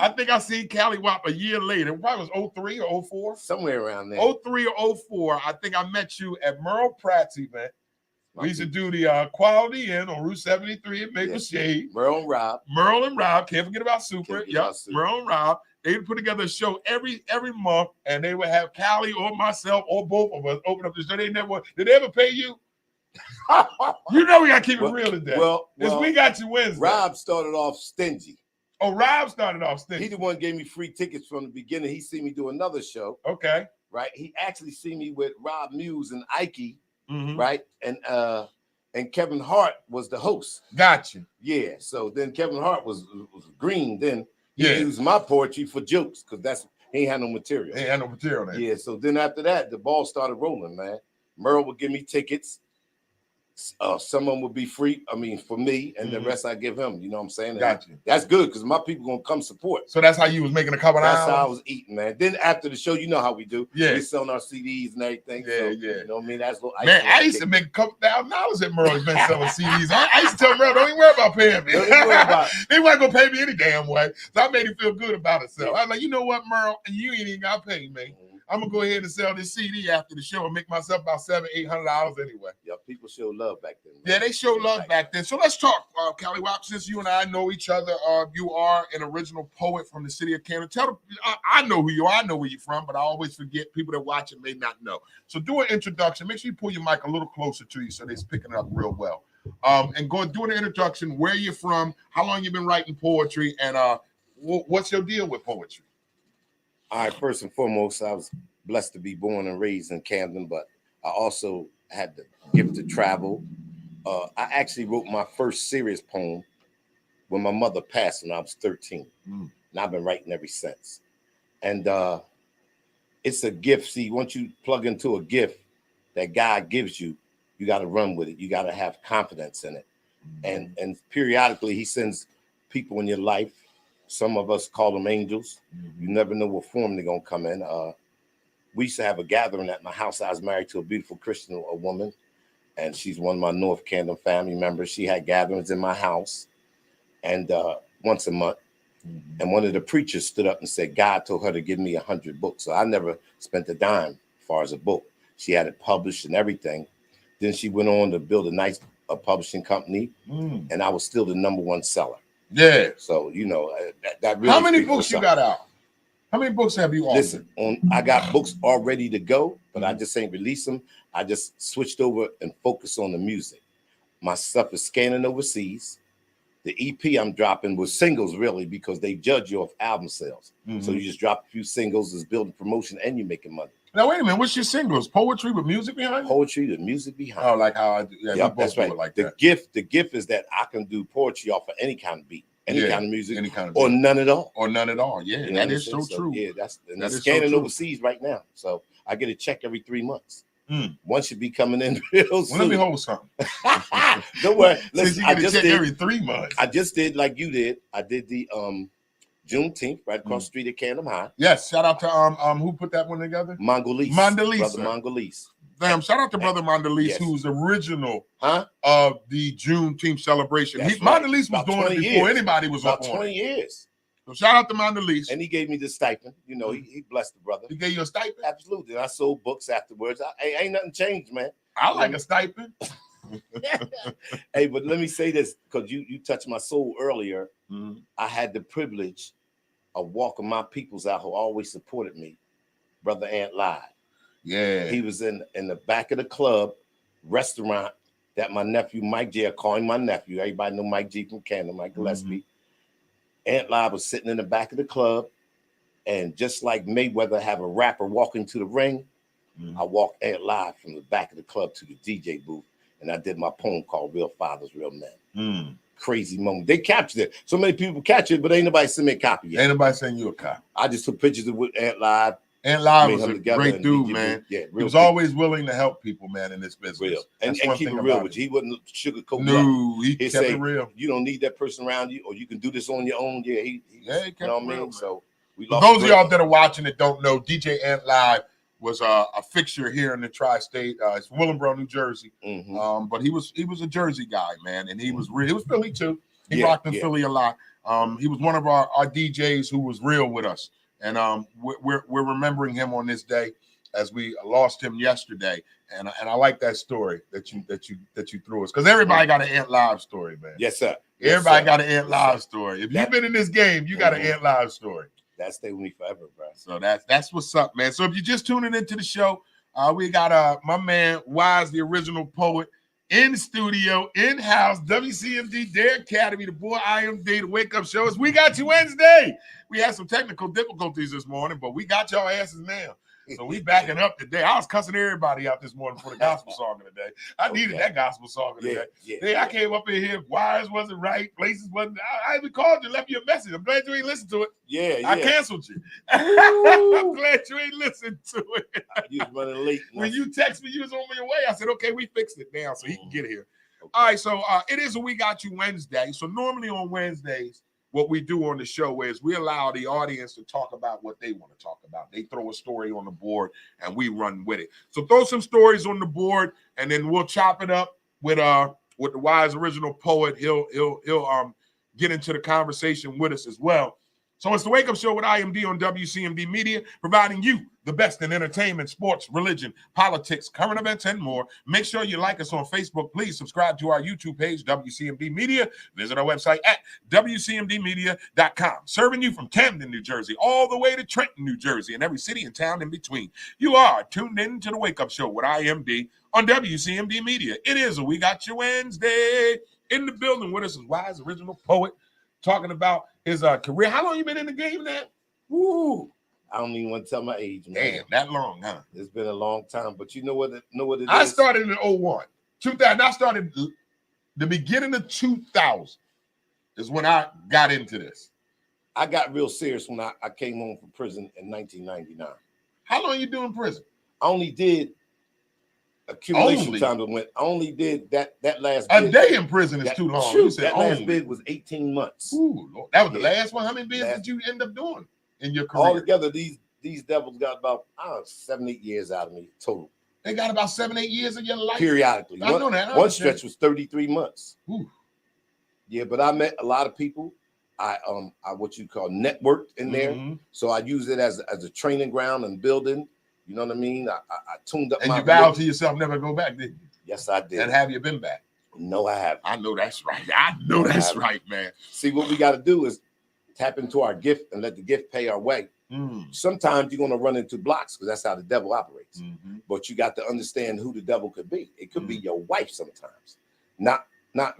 A: I think I seen Cali Wap a year later. It probably was 03 or 04.
K: Somewhere around there.
A: 03 or 04. I think I met you at Merle Pratt's event. We used to do the Quality Inn on Route 73 at Maple Shade.
K: Merle and Rob.
A: Merle and Rob, can't forget about Super.
K: Can't forget
A: Yep,
K: about Super.
A: Merle and Rob. They would put together a show every month, and they would have Cali or myself or both of us open up the show. Did they ever pay you? You know we gotta keep it real today.
K: Well,
A: we got you Wednesday.
K: Rob started off stingy.
A: Oh, Rob started off stingy.
K: He the one gave me free tickets from the beginning. He see me do another show.
A: Okay.
K: Right. He actually see me with Rob Muse and Ike.
A: Mhm.
K: Right. And Kevin Hart was the host.
A: Got you.
K: Yeah. So then Kevin Hart was green. Then he
A: Yeah.
K: used my poetry for jokes because he ain't had no material.
A: He ain't had no material then.
K: Yeah. So then after that, the ball started rolling, man. Merle would give me tickets. Some of them would be free. I mean, for me, and the rest I give him. You know what I'm saying?
A: Got you.
K: That's good because my people gonna come support.
A: So that's how you was making a couple
K: That's
A: hours?
K: how I was eating, man. Then after the show, you know how we do.
A: Yeah.
K: We selling our CDs and everything.
A: Yeah,
K: so,
A: yeah.
K: You know what I mean? That's a little
A: Man, I used to make a couple $1,000 at Merle event selling CDs. I used to tell Merle, don't even worry about paying me.
K: Don't even worry about it.
A: They weren't gonna pay me any damn way. So I made him feel good about himself. I was like, you know what, Merle, you ain't even gotta pay me. I'm gonna go ahead and sell this CD after the show and make myself about $700-800 anyway.
K: Yeah, people showed love back then.
A: Yeah, they showed love back then. So let's talk, Callie Wap. Since you and I know each other, you are an original poet from the city of Camden. Tell them, I know who you are. I know where you're from, but I always forget. People that watch it may not know. So do an introduction. Make sure you pull your mic a little closer to you so they're picking it up real well. And go and do an introduction. Where you're from, how long you've been writing poetry, and what's your deal with poetry?
K: All right, first and foremost, I was blessed to be born and raised in Camden, but I also had the gift to travel. I actually wrote my first serious poem when my mother passed when I was 13. And I've been writing ever since. And it's a gift. See, once you plug into a gift that God gives you, you got to run with it. You got to have confidence in it. And periodically he sends people in your life. Some of us call them angels. You never know what form they're going to come in. We used to have a gathering at my house. I was married to a beautiful Christian woman, and she's one of my North Camden family members. She had gatherings in my house and once a month. And one of the preachers stood up and said, God told her to give me 100 books. So I never spent a dime as far as a book. She had it published and everything. Then she went on to build a nice publishing company, and I was still the #1 seller.
A: Yeah.
K: So, you know, that really.
A: How many books you got out? How many books have you authored?
K: Listen, I got books all ready to go, but I just ain't release them. I just switched over and focused on the music. My stuff is scanning overseas. The EP I'm dropping was singles, really, because they judge you off album sales. So you just drop a few singles, is building promotion, and you're making money.
A: Now, wait a minute. What's your singles? Poetry with music behind it?
K: Poetry with music behind it.
A: Oh, like how I do. Yeah,
K: Yep, that's right.
A: Like
K: the gift is that I can do poetry off of any kind of beat, any kind of music,
A: any kind of
K: or
A: beat.
K: none at all.
A: Or none at all. Yeah,
K: You know
A: that
K: what
A: is
K: I'm
A: so
K: saying?
A: true.
K: Yeah, that's
A: That is
K: scanning
A: so true.
K: overseas right now. So I get a check every 3 months. One should be coming in real soon.
A: Well, let me hold something.
K: Don't worry.
A: Since
K: Listen,
A: you
K: I
A: get a
K: just
A: check
K: did
A: every 3 months.
K: I just did like you did. I did the Juneteenth right across the street at Camden High.
A: Yes, shout out to who put that one together?
K: Mongolese.
A: Mondalisa.
K: Brother Mongolese.
A: Damn, shout out to Brother Mondalese,
K: Yes.
A: who's original of the Juneteenth celebration.
K: That's right.
A: Mondalese was
K: About
A: doing it
K: 20
A: before
K: years.
A: anybody was
K: About
A: up on
K: 20
A: it.
K: years.
A: So shout out to Mondalese.
K: And he gave me the stipend. You know, he blessed the brother.
A: He gave you a stipend?
K: Absolutely. And I sold books afterwards. Ain't nothing changed, man.
A: I like a stipend.
K: Hey, but let me say this, because you touched my soul earlier. I had the privilege of walking my peoples out who always supported me, Brother Ant Live.
A: Yeah.
K: He was in the back of the club restaurant that my nephew Mike G, I call him my nephew. Everybody know Mike G from Canada, Mike Gillespie. Ant Live was sitting in the back of the club, and just like Mayweather have a rapper walking to the ring, I walked Ant Live from the back of the club to the DJ booth, and I did my poem called Real Fathers, Real Men. Crazy moment. They captured it. So many people captured it, but ain't nobody sent me a copy yet.
A: Ain't nobody send you a copy.
K: I just took pictures of with Ant Live.
A: Ant Live
K: made
A: was
K: him
A: a
K: together
A: great
K: and
A: dude,
K: DJ
A: man.
K: booth. Yeah,
A: he
K: real
A: was
K: people.
A: always willing to help people, man, in this business.
K: Real. And
A: That's one
K: keep
A: thing
K: it real
A: about
K: with you. He wasn't sugarcoat.
A: No, he
K: He'd
A: kept
K: say,
A: it real.
K: You don't need that person around you, or you can do this on your own. Yeah, he
A: Yeah, he kept
K: you know what
A: it
K: I
A: real,
K: mean?
A: man.
K: So we
A: For
K: lost
A: those of
K: a
A: y'all
K: great
A: that are watching that don't know, DJ Ant Live was a fixture here in the tri-state. It's from Willingboro, New Jersey. But he was a Jersey guy, man, and he was real. He was Philly too. He rocked in Philly a lot. He was one of our DJs who was real with us, and we're remembering him on this day as we lost him yesterday. And I like that story that you threw us, because everybody got an Ant Live story, man.
K: Yes, sir. Yes,
A: Everybody
K: sir.
A: got an Ant Live story. If you've been in this game, you got an Ant Live story.
K: That stay with me forever, bro.
A: So that's what's up, man. So if you're just tuning into the show, we got my man Wise, the original poet, in studio, in-house, WCMD, Dare Academy, the boy IMD, the Wake Up Show. We got you Wednesday. We had some technical difficulties this morning, but we got y'all asses now. So we backing up today. I was cussing everybody out this morning for the gospel song of the day. I needed that gospel song of the day. I came up in here, wires wasn't right, places wasn't. I even called you, left you a message. I'm glad you ain't listened to it.
K: Yeah.
A: I canceled you. I'm glad you ain't listened to it.
K: You was running late.
A: When you text me, you was on your way. I said, okay, we fixed it now, so he can get here. Okay. All right, so it is a We Got You Wednesday. So normally on Wednesdays, what we do on the show is we allow the audience to talk about what they want to talk about. They throw a story on the board and we run with it. So throw some stories on the board, and then we'll chop it up with with the Wise Original Poet. He'll get into the conversation with us as well. So it's the Wake Up Show with IMD on WCMD Media, providing you the best in entertainment, sports, religion, politics, current events, and more. Make sure you like us on Facebook. Please subscribe to our YouTube page, WCMD Media. Visit our website at WCMDmedia.com. Serving you from Camden, New Jersey, all the way to Trenton, New Jersey, and every city and town in between. You are tuned in to the Wake Up Show with IMD on WCMD Media. It is a We Got You Wednesday. In the building with us is Wise Original Poet, talking about his career. How long you been in the game now?
K: Woo! I don't even want to tell my age, man.
A: Damn, that long, huh?
K: It's been a long time, but you know what it
A: I
K: is?
A: started in 01. 2000. I started the beginning of 2000 is when I got into this.
K: I got real serious when I came home from prison in 1999.
A: How long you doing in prison?
K: I only did accumulation time that went. I only did that last
A: a
K: bid.
A: day in prison is too long. You said
K: that last
A: only.
K: bid was 18 months.
A: Ooh, Lord. That was the last one. How many bids did you end up doing in your career?
K: Altogether, these devils got about 7-8 years out of me total.
A: They got about 7-8 years of your life.
K: Periodically.
A: I know that.
K: One stretch was 33 months.
A: Ooh.
K: Yeah, but I met a lot of people. I what you call networked in there.
A: Mm-hmm.
K: So I use it as a training ground and building. You know what I mean? I tuned up
A: and
K: my
A: you vowed to yourself never go back, didn't you?
K: Yes, I did.
A: And have you been back?
K: No, I haven't.
A: I know that's right. I know that's right, man.
K: See, what we got to do is tap into our gift and let the gift pay our way. Sometimes you're going to run into blocks because that's how the devil operates. But you got to understand who the devil could be. It could be your wife sometimes, not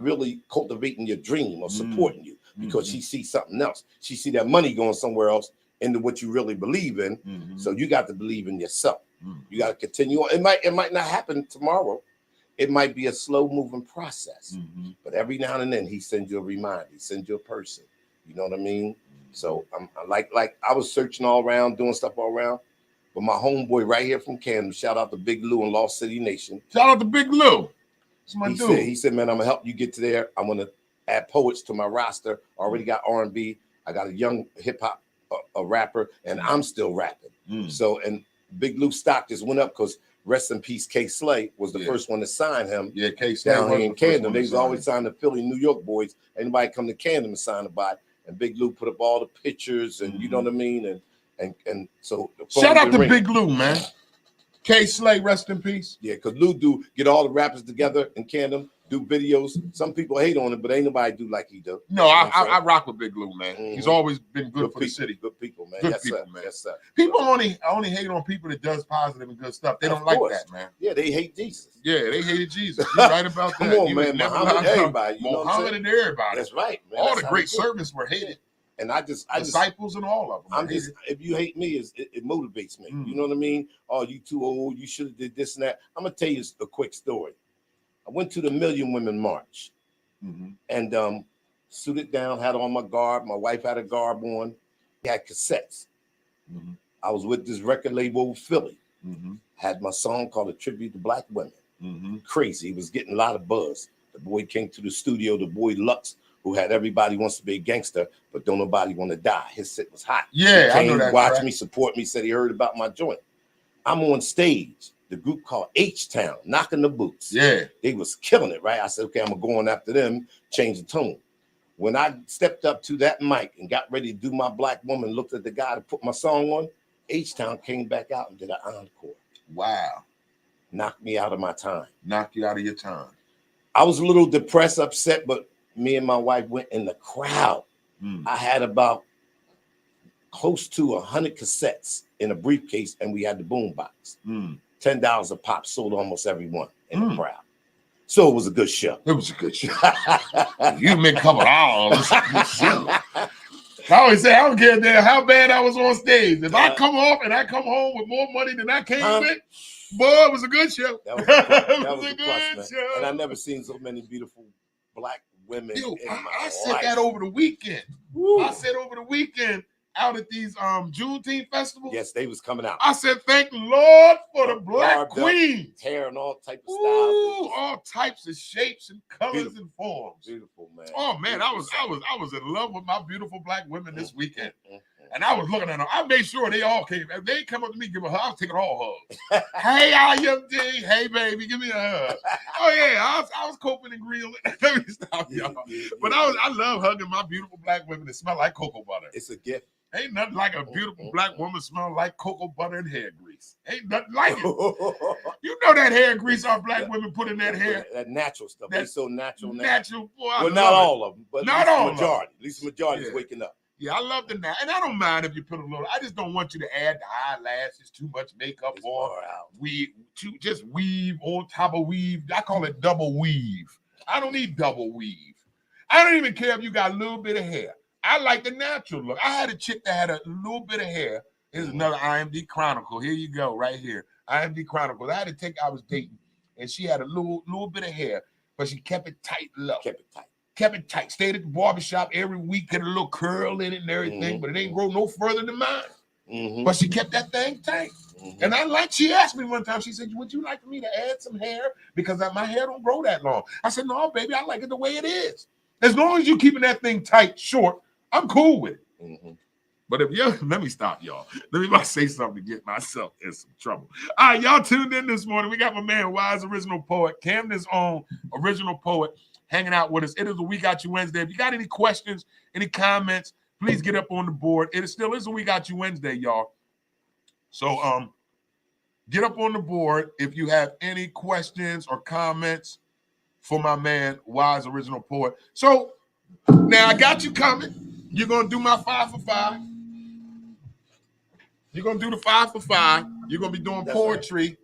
K: really cultivating your dream or supporting you because she sees something else. She see that money going somewhere else into what you really believe in. So you got to believe in yourself. You got to continue on. It might not happen tomorrow. It might be a slow moving process. But every now and then he sends you a reminder. He sends you a person. You know what I mean? So I'm like I was searching all around, doing stuff all around. But my homeboy right here from Camden, shout out to Big Lou in Lost City Nation.
A: Shout out to Big Lou. That's my dude.
K: He said, man, I'm gonna help you get to there. I'm gonna add poets to my roster. I already got R&B. I got a young hip hop a rapper, and I'm still rapping. So, and Big Lou stock just went up because rest in peace, K Slay was the first one to sign him.
A: Yeah, K Slay
K: down here in Camden. They was always signing the Philly, New York boys. Anybody come to Camden and sign a buy. And Big Lou put up all the pictures, and you know what I mean. And so
A: shout out to Big Lou, man. K Slay, rest in peace.
K: Yeah, because Lou do get all the rappers together in Camden, do videos. Some people hate on it, but ain't nobody do like he do.
A: No, I rock with Big Lou, man. He's always been good for the city.
K: Good people, man.
A: Good
K: Yes,
A: people,
K: sir.
A: man.
K: Yes, sir.
A: People only hate on people that does positive and good stuff. They don't like that, man.
K: Yeah, they hate Jesus.
A: Yeah, they hated Jesus. You're right about that.
K: Come on,
A: You
K: man.
A: never
K: Muhammad
A: lied about
K: everybody. You know what I'm
A: Muhammad
K: saying?
A: and everybody.
K: That's right, man.
A: All
K: That's
A: the
K: how
A: great
K: we do it.
A: servants were hated.
K: And I just
A: disciples and all of them.
K: If you hate me, it motivates me. You know what I mean? Oh, you too old. You should have did this and that. I'm gonna tell you a quick story. I went to the Million Women March and suited down, had on my garb. My wife had a garb on. We had cassettes. I was with this record label, Philly. Had my song called A Tribute to Black Women. Crazy. It was getting a lot of buzz. The boy came to the studio, the boy Lux, who had Everybody Wants to Be a Gangster, but don't nobody want to die. His shit was hot.
A: Yeah,
K: he came,
A: I know that.
K: watched me, support me, said he heard about my joint. I'm on stage, the group called H-Town, Knocking the Boots.
A: Yeah.
K: They was killing it, right? I said, okay, I'm going to go on after them, change the tone. When I stepped up to that mic and got ready to do my Black Woman, looked at the guy to put my song on, H-Town came back out and did an encore.
A: Wow.
K: Knocked me out of my time.
A: Knocked you out of your time.
K: I was a little depressed, upset, but me and my wife went in the crowd. I had about close to 100 cassettes in a briefcase, and we had the boom box. $10 a pop, sold almost every one in the crowd. So it was a good show.
A: It was a good show. You been covered all. It's a good show. I always say, I don't care damn how bad I was on stage. If I come off and I come home with more money than I came with, boy, it was a good show.
K: That was a good show. And I never seen so many beautiful Black women.
A: Yo,
K: in my
A: I said
K: life.
A: that over the weekend. I said over the weekend out at these Juneteenth festivals.
K: Yes, they was coming out.
A: I said, thank the Lord for the Black
K: Barbed up,
A: queens.
K: hair and all type of
A: Ooh,
K: styles.
A: all types of shapes and colors and forms.
K: Beautiful, man.
A: Oh man,
K: Beautiful
A: I was in love with my beautiful Black women this weekend. And I was looking at them. I made sure they all came. If they come up to me, give a hug. I was taking all hugs. Hey, IMD. Hey, baby, give me a hug. Oh yeah, I was coping and grilling. Let me stop y'all. But I love hugging my beautiful black women that smell like cocoa butter.
K: It's a gift.
A: Ain't nothing like a beautiful black woman smell like cocoa butter and hair grease. Ain't nothing like it. You know that hair grease our black women put in that hair.
K: That natural stuff. They so natural.
A: Natural. Boy,
K: well, not all of them, but
A: not all
K: majority. At least the majority is waking up.
A: Yeah, I love the now, and I don't mind if you put a little. I just don't want you to add the eyelashes, too much makeup, or weave. Just weave on top of weave. I call it double weave. I don't need double weave. I don't even care if you got a little bit of hair. I like the natural look. I had a chick that had a little bit of hair. Here's another IMD Chronicle. Here you go, right here. IMD Chronicle. I was dating, and she had a little bit of hair, but she kept it tight low. Kept it tight. Stayed at the barbershop every week, get a little curl in it and everything, but it ain't grow no further than mine. But she kept that thing tight. And she asked me one time, she said, would you like me to add some hair? Because my hair don't grow that long. I said, no, baby, I like it the way it is. As long as you keeping that thing tight, short, I'm cool with it. But if you let me stop, y'all. Let me say something to get myself in some trouble. All right, y'all tuned in this morning. We got my man Wise Original Poet, Camden's own original poet, hanging out with us. It is a We Got You Wednesday. If you got any questions, any comments, please get up on the board. It still is a We Got You Wednesday, y'all. So get up on the board if you have any questions or comments for my man Wise Original Poet. So now I got you coming. You're gonna do my 5 for 5. You're gonna do the 5 for 5. You're gonna be doing poetry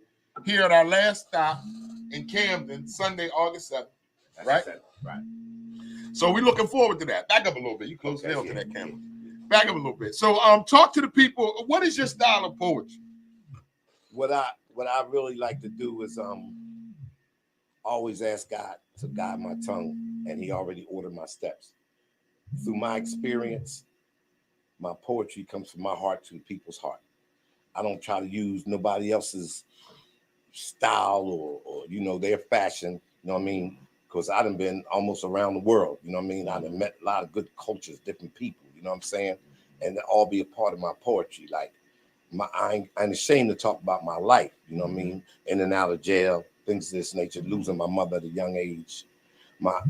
A: here at our last stop in Camden, Sunday, August 7th. Right? Right. So we're looking forward to that. Back up a little bit. You close down to that camera. Back up a little bit. So talk to the people. What is your style of poetry?
K: What I really like to do is always ask God to guide my tongue, and He already ordered my steps. Through my experience, my poetry comes from my heart to people's heart. I don't try to use nobody else's style or their fashion. You know what I mean? Because I done been almost around the world, you know what I mean? I done met a lot of good cultures, different people, you know what I'm saying? And they all be a part of my poetry. Like, I ain't ashamed to talk about my life, you know what I mean? In and out of jail, things of this nature, losing my mother at a young age.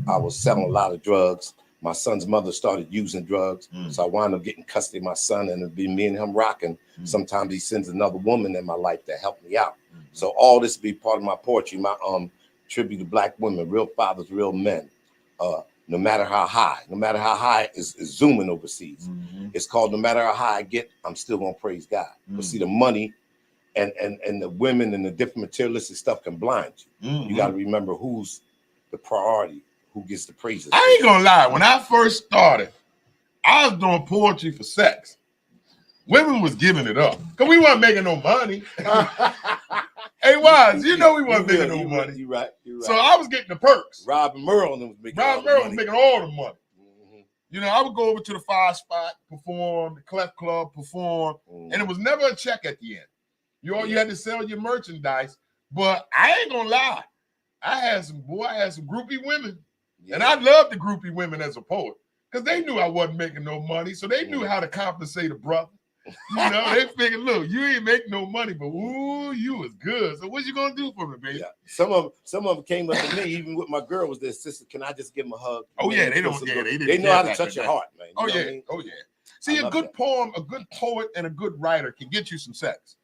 K: I was selling a lot of drugs. My son's mother started using drugs, so I wound up getting custody of my son, and it'd be me and him rocking. Sometimes he sends another woman in my life to help me out. So all this be part of my poetry. My tribute to Black women, real fathers, real men. No matter how high is zooming overseas. It's called No Matter How High I Get, I'm Still Gonna Praise God. But see, the money and the women and the different materialistic stuff can blind you. You got to remember who's the priority, who gets the praises.
A: I ain't gonna lie. When I first started, I was doing poetry for sex. Women was giving it up because we wasn't making no money. Hey, Wise, we wasn't making no money.
K: You're right.
A: So I was getting the perks.
K: Rob Merle was making
A: all the money. I would go over to the 5 Spot, perform, the Clef Club, perform, and it was never a check at the end. You had to sell your merchandise, but I ain't gonna lie. I had some groupie women, and I loved the groupie women as a poet because they knew I wasn't making no money, so they knew how to compensate a brother. They figured, look, you ain't make no money, but ooh, you was good. So what you gonna do for me, baby?
K: Yeah. Some of them came up to me, even with my girl, was their sister. Can I just give them a hug?
A: Oh yeah, they know
K: how to touch your heart, man.
A: Oh yeah. See, a good poem, a good poet, and a good writer can get you some sex.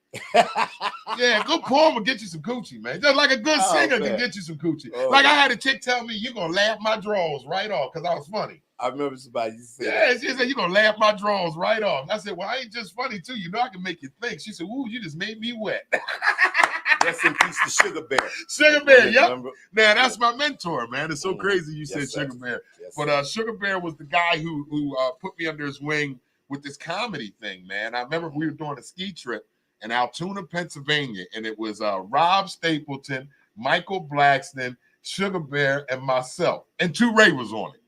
A: Yeah, a good poem will get you some coochie, man. Just like a good singer can get you some coochie. Like I had a chick tell me, you're gonna laugh my drawers right off because I was funny.
K: I remember somebody said,
A: yeah, she said, you're gonna laugh my drawers right off. I said, well, I ain't just funny too. I can make you think. She said, ooh, you just made me wet.
K: Rest in peace to Sugar Bear.
A: Sugar Bear, yep. Now that's my mentor, man. It's so crazy you said Sugar Bear.
K: Yes,
A: but Sugar Bear was the guy who put me under his wing with this comedy thing, man. I remember we were doing a ski trip in Altoona, Pennsylvania, and it was Rob Stapleton, Michael Blackston, Sugar Bear, and myself, and 2 Ray was on it.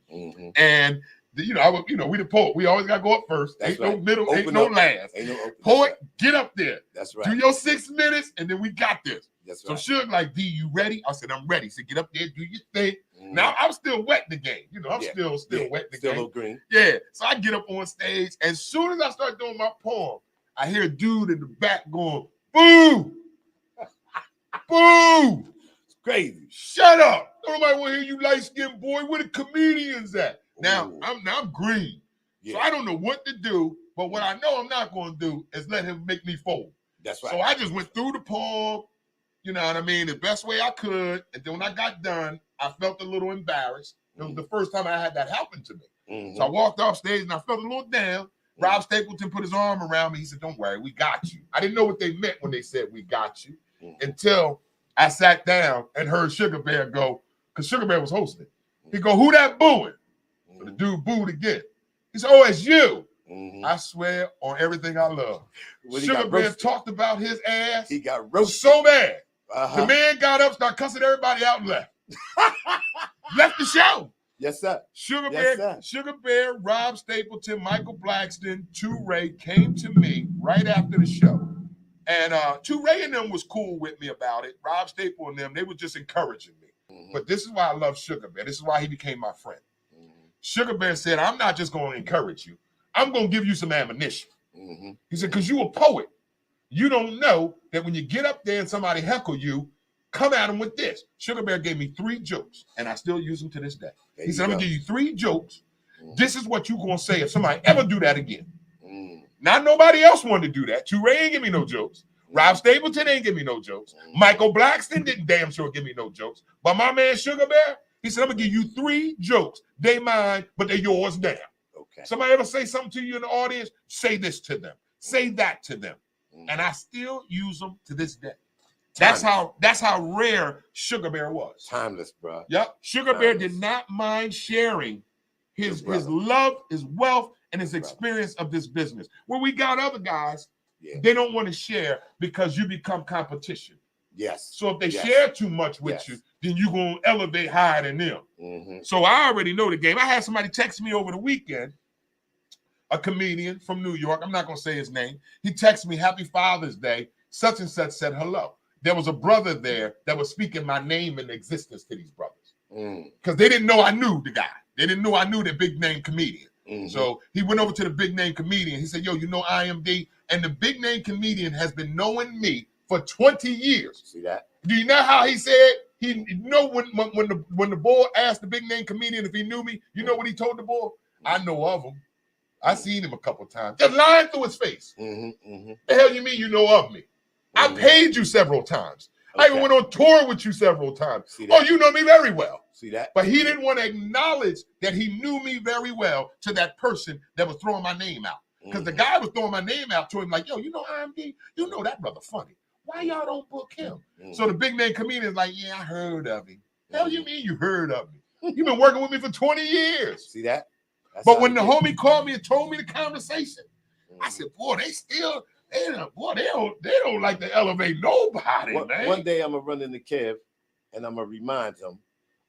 A: And we the poet. We always gotta go up first. Ain't no middle, ain't no last. Poet, get up there.
K: That's right.
A: Do your 6 minutes, and then we got this.
K: That's
A: So
K: right.
A: Suge like, D, you ready? I said, I'm ready. He said, get up there, do your thing.
K: Mhm.
A: Now I'm still wet in the game. You know, I'm
K: Yeah.
A: still
K: Yeah.
A: wet in the
K: Still a
A: game.
K: little green.
A: Yeah. So I get up on stage. As soon as I start doing my poem, I hear a dude in the back going, boo! Boo!
K: It's crazy.
A: Shut up! Nobody want to hear you light-skinned boy. Where the comedians at? Now
K: Ooh.
A: I'm green. So
K: Yeah.
A: I don't know what to do, but what I know I'm not going to do is let him make me fold.
K: That's right.
A: So I just went through the poem, you know what I mean, the best way I could. And then when I got done, I felt a little embarrassed. It was the first time I had that happen to me.
K: Mhm.
A: So I walked off stage and I felt a little down. Rob Stapleton put his arm around me. He said, don't worry, we got you. I didn't know what they meant when they said we got you until I sat down and heard Sugar Bear go, because Sugar Bear was hosting. He go, who that booing? So the dude booed again. He said, oh, it's you. I swear on everything I love.
K: When he
A: Sugar
K: got
A: Bear
K: roasted.
A: talked about his ass.
K: He got roasted.
A: So mad.
K: Uh-huh.
A: The man got up, started cussing everybody out and left. Left the show.
K: Yes, sir.
A: Sugar
K: Yes,
A: Bear,
K: sir.
A: Sugar Bear, Rob Stapleton, Michael Blackston, 2 Ray came to me right after the show. And 2 Ray and them was cool with me about it. Rob Staple and them, they were just encouraging me. But this is why I love Sugar Bear. This is why he became my friend. Sugar Bear said, I'm not just going to encourage you. I'm going to give you some ammunition. He said, because you a poet. You don't know that when you get up there and somebody heckle you, come at them with this. Sugar Bear gave me 3 jokes, and I still use them to this day. He said, I'm going to give you 3 jokes. This is what you're going to say if somebody ever do that again. Not nobody else wanted to do that. 2 Ray ain't give me no jokes. Rob Stapleton ain't give me no jokes. Michael Blackston didn't damn sure give me no jokes. But my man Sugar Bear, he said, I'm going to give you 3 jokes. They mine, but they're yours now.
K: Okay.
A: Somebody ever say something to you in the audience, say this to them. Say that to them. And I still use them to this day. That's how rare Sugar Bear was.
K: Timeless, bro.
A: Yep. Sugar Bear did not mind sharing his love, his wealth, and his experience of this business. Where we got other guys, they don't want to share because you become competition.
K: Yes.
A: So if they share too much with you, then you're going to elevate higher than them. So I already know the game. I had somebody text me over the weekend, a comedian from New York. I'm not going to say his name. He texted me, Happy Father's Day. Such and such said hello. There was a brother there that was speaking my name in existence to these brothers. Because they didn't know I knew the guy. They didn't know I knew the big name comedian. So he went over to the big name comedian. He said, yo, you know IMD? And the big name comedian has been knowing me for 20 years.
K: See that?
A: Do you know how he said? He know when the boy asked the big name comedian if he knew me, you know what he told the boy? I know of him. I seen him a couple times. Just lying through his face. The hell you mean you know of me? I paid you several times. I even went on tour with you several times. Oh, you know me very well.
K: See that?
A: But he didn't want to acknowledge that he knew me very well to that person that was throwing my name out. Because the guy was throwing my name out to him like, yo, you know IMD? You know that brother funny. Why y'all don't book him? So the big name comedian is like, yeah, I heard of him. Hell you mean you heard of me? You've been working with me for 20 years.
K: See that?
A: But when the homie called me and told me the conversation, I said, boy, they don't like to elevate nobody, man.
K: One day I'm gonna run into Kev and I'm gonna remind him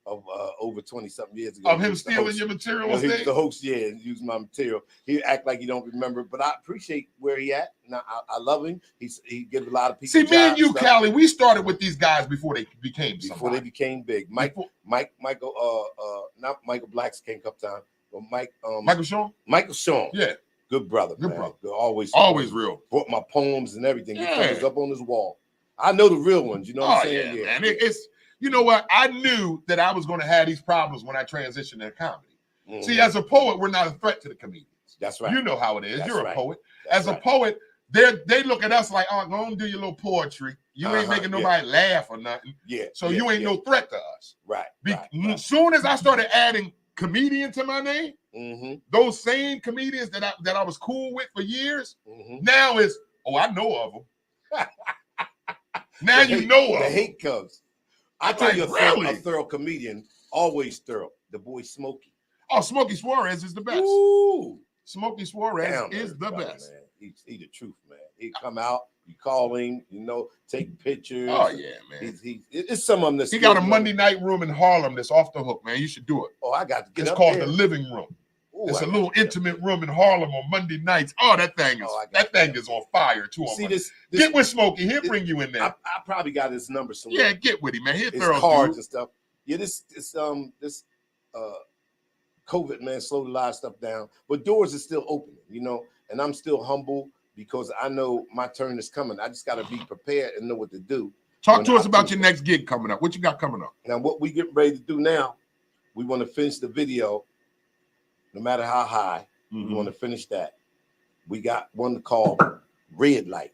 K: of over 20-something years ago.
A: Of him stealing your material on
K: He was
A: stage?
K: the host, yeah, and use my material. He act like he don't remember, but I appreciate where he at. And I love him. He gives a lot of people.
A: See, me and you,
K: stuff.
A: Callie, we started with these guys before they became
K: Before they became big. Michael, not Michael Blacks came up time, but
A: Michael Sean?
K: Michael Sean.
A: Yeah.
K: Good brother.
A: Good
K: man.
A: brother.
K: Always
A: real.
K: Brought my poems and everything. He
A: Yeah.
K: put up on his wall. I know the real ones, you know what I'm saying?
A: Yeah, man. It's you know what? I knew that I was going to have these problems when I transitioned into comedy. See, as a poet, we're not a threat to the comedians.
K: That's right.
A: You know how it is.
K: That's
A: You're
K: right.
A: a poet.
K: That's
A: As a poet, they look at us like, oh, go on, do your little poetry. You ain't making nobody laugh or nothing.
K: Yeah.
A: So you ain't no threat to us.
K: Right.
A: As soon as I started adding comedian to my name, those same comedians that I was cool with for years, now it's, oh, I know of them. Now you know of
K: the
A: them.
K: hate comes. I tell you, a thorough comedian, always thorough. The boy Smokey.
A: Oh, Smokey Suarez is the best.
K: Ooh.
A: Smokey Suarez
K: Damn,
A: is the
K: brother,
A: best.
K: Man. He's the truth, man. He come out, you call him, take pictures.
A: Oh yeah, man.
K: It's some of them that's
A: he got a Monday night room in Harlem that's off the hook, man. You should do it.
K: Oh, I got to get
A: It's
K: up
A: called
K: there.
A: the Living Room.
K: Ooh,
A: It's
K: I
A: a
K: got
A: little
K: you.
A: intimate room in Harlem on Monday nights. Oh, that thing is
K: Oh, I got
A: is on fire too. On
K: See
A: Monday.
K: this
A: Get with Smokey. He'll
K: this-
A: bring you in there.
K: I probably got his number somewhere.
A: Yeah, get with him, man. He'll
K: His
A: thorough
K: cards
A: dude.
K: and stuff. Yeah, this COVID, man, slowed a lot of stuff down, but doors are still opening, you know, and I'm still humble because I know my turn is coming. I just got to be prepared and know what to do.
A: Talk to us about your next gig coming up. What you got coming up?
K: Now, what we get ready to do now, we want to finish the video, no matter how high, we want to finish that. We got one called Red Light.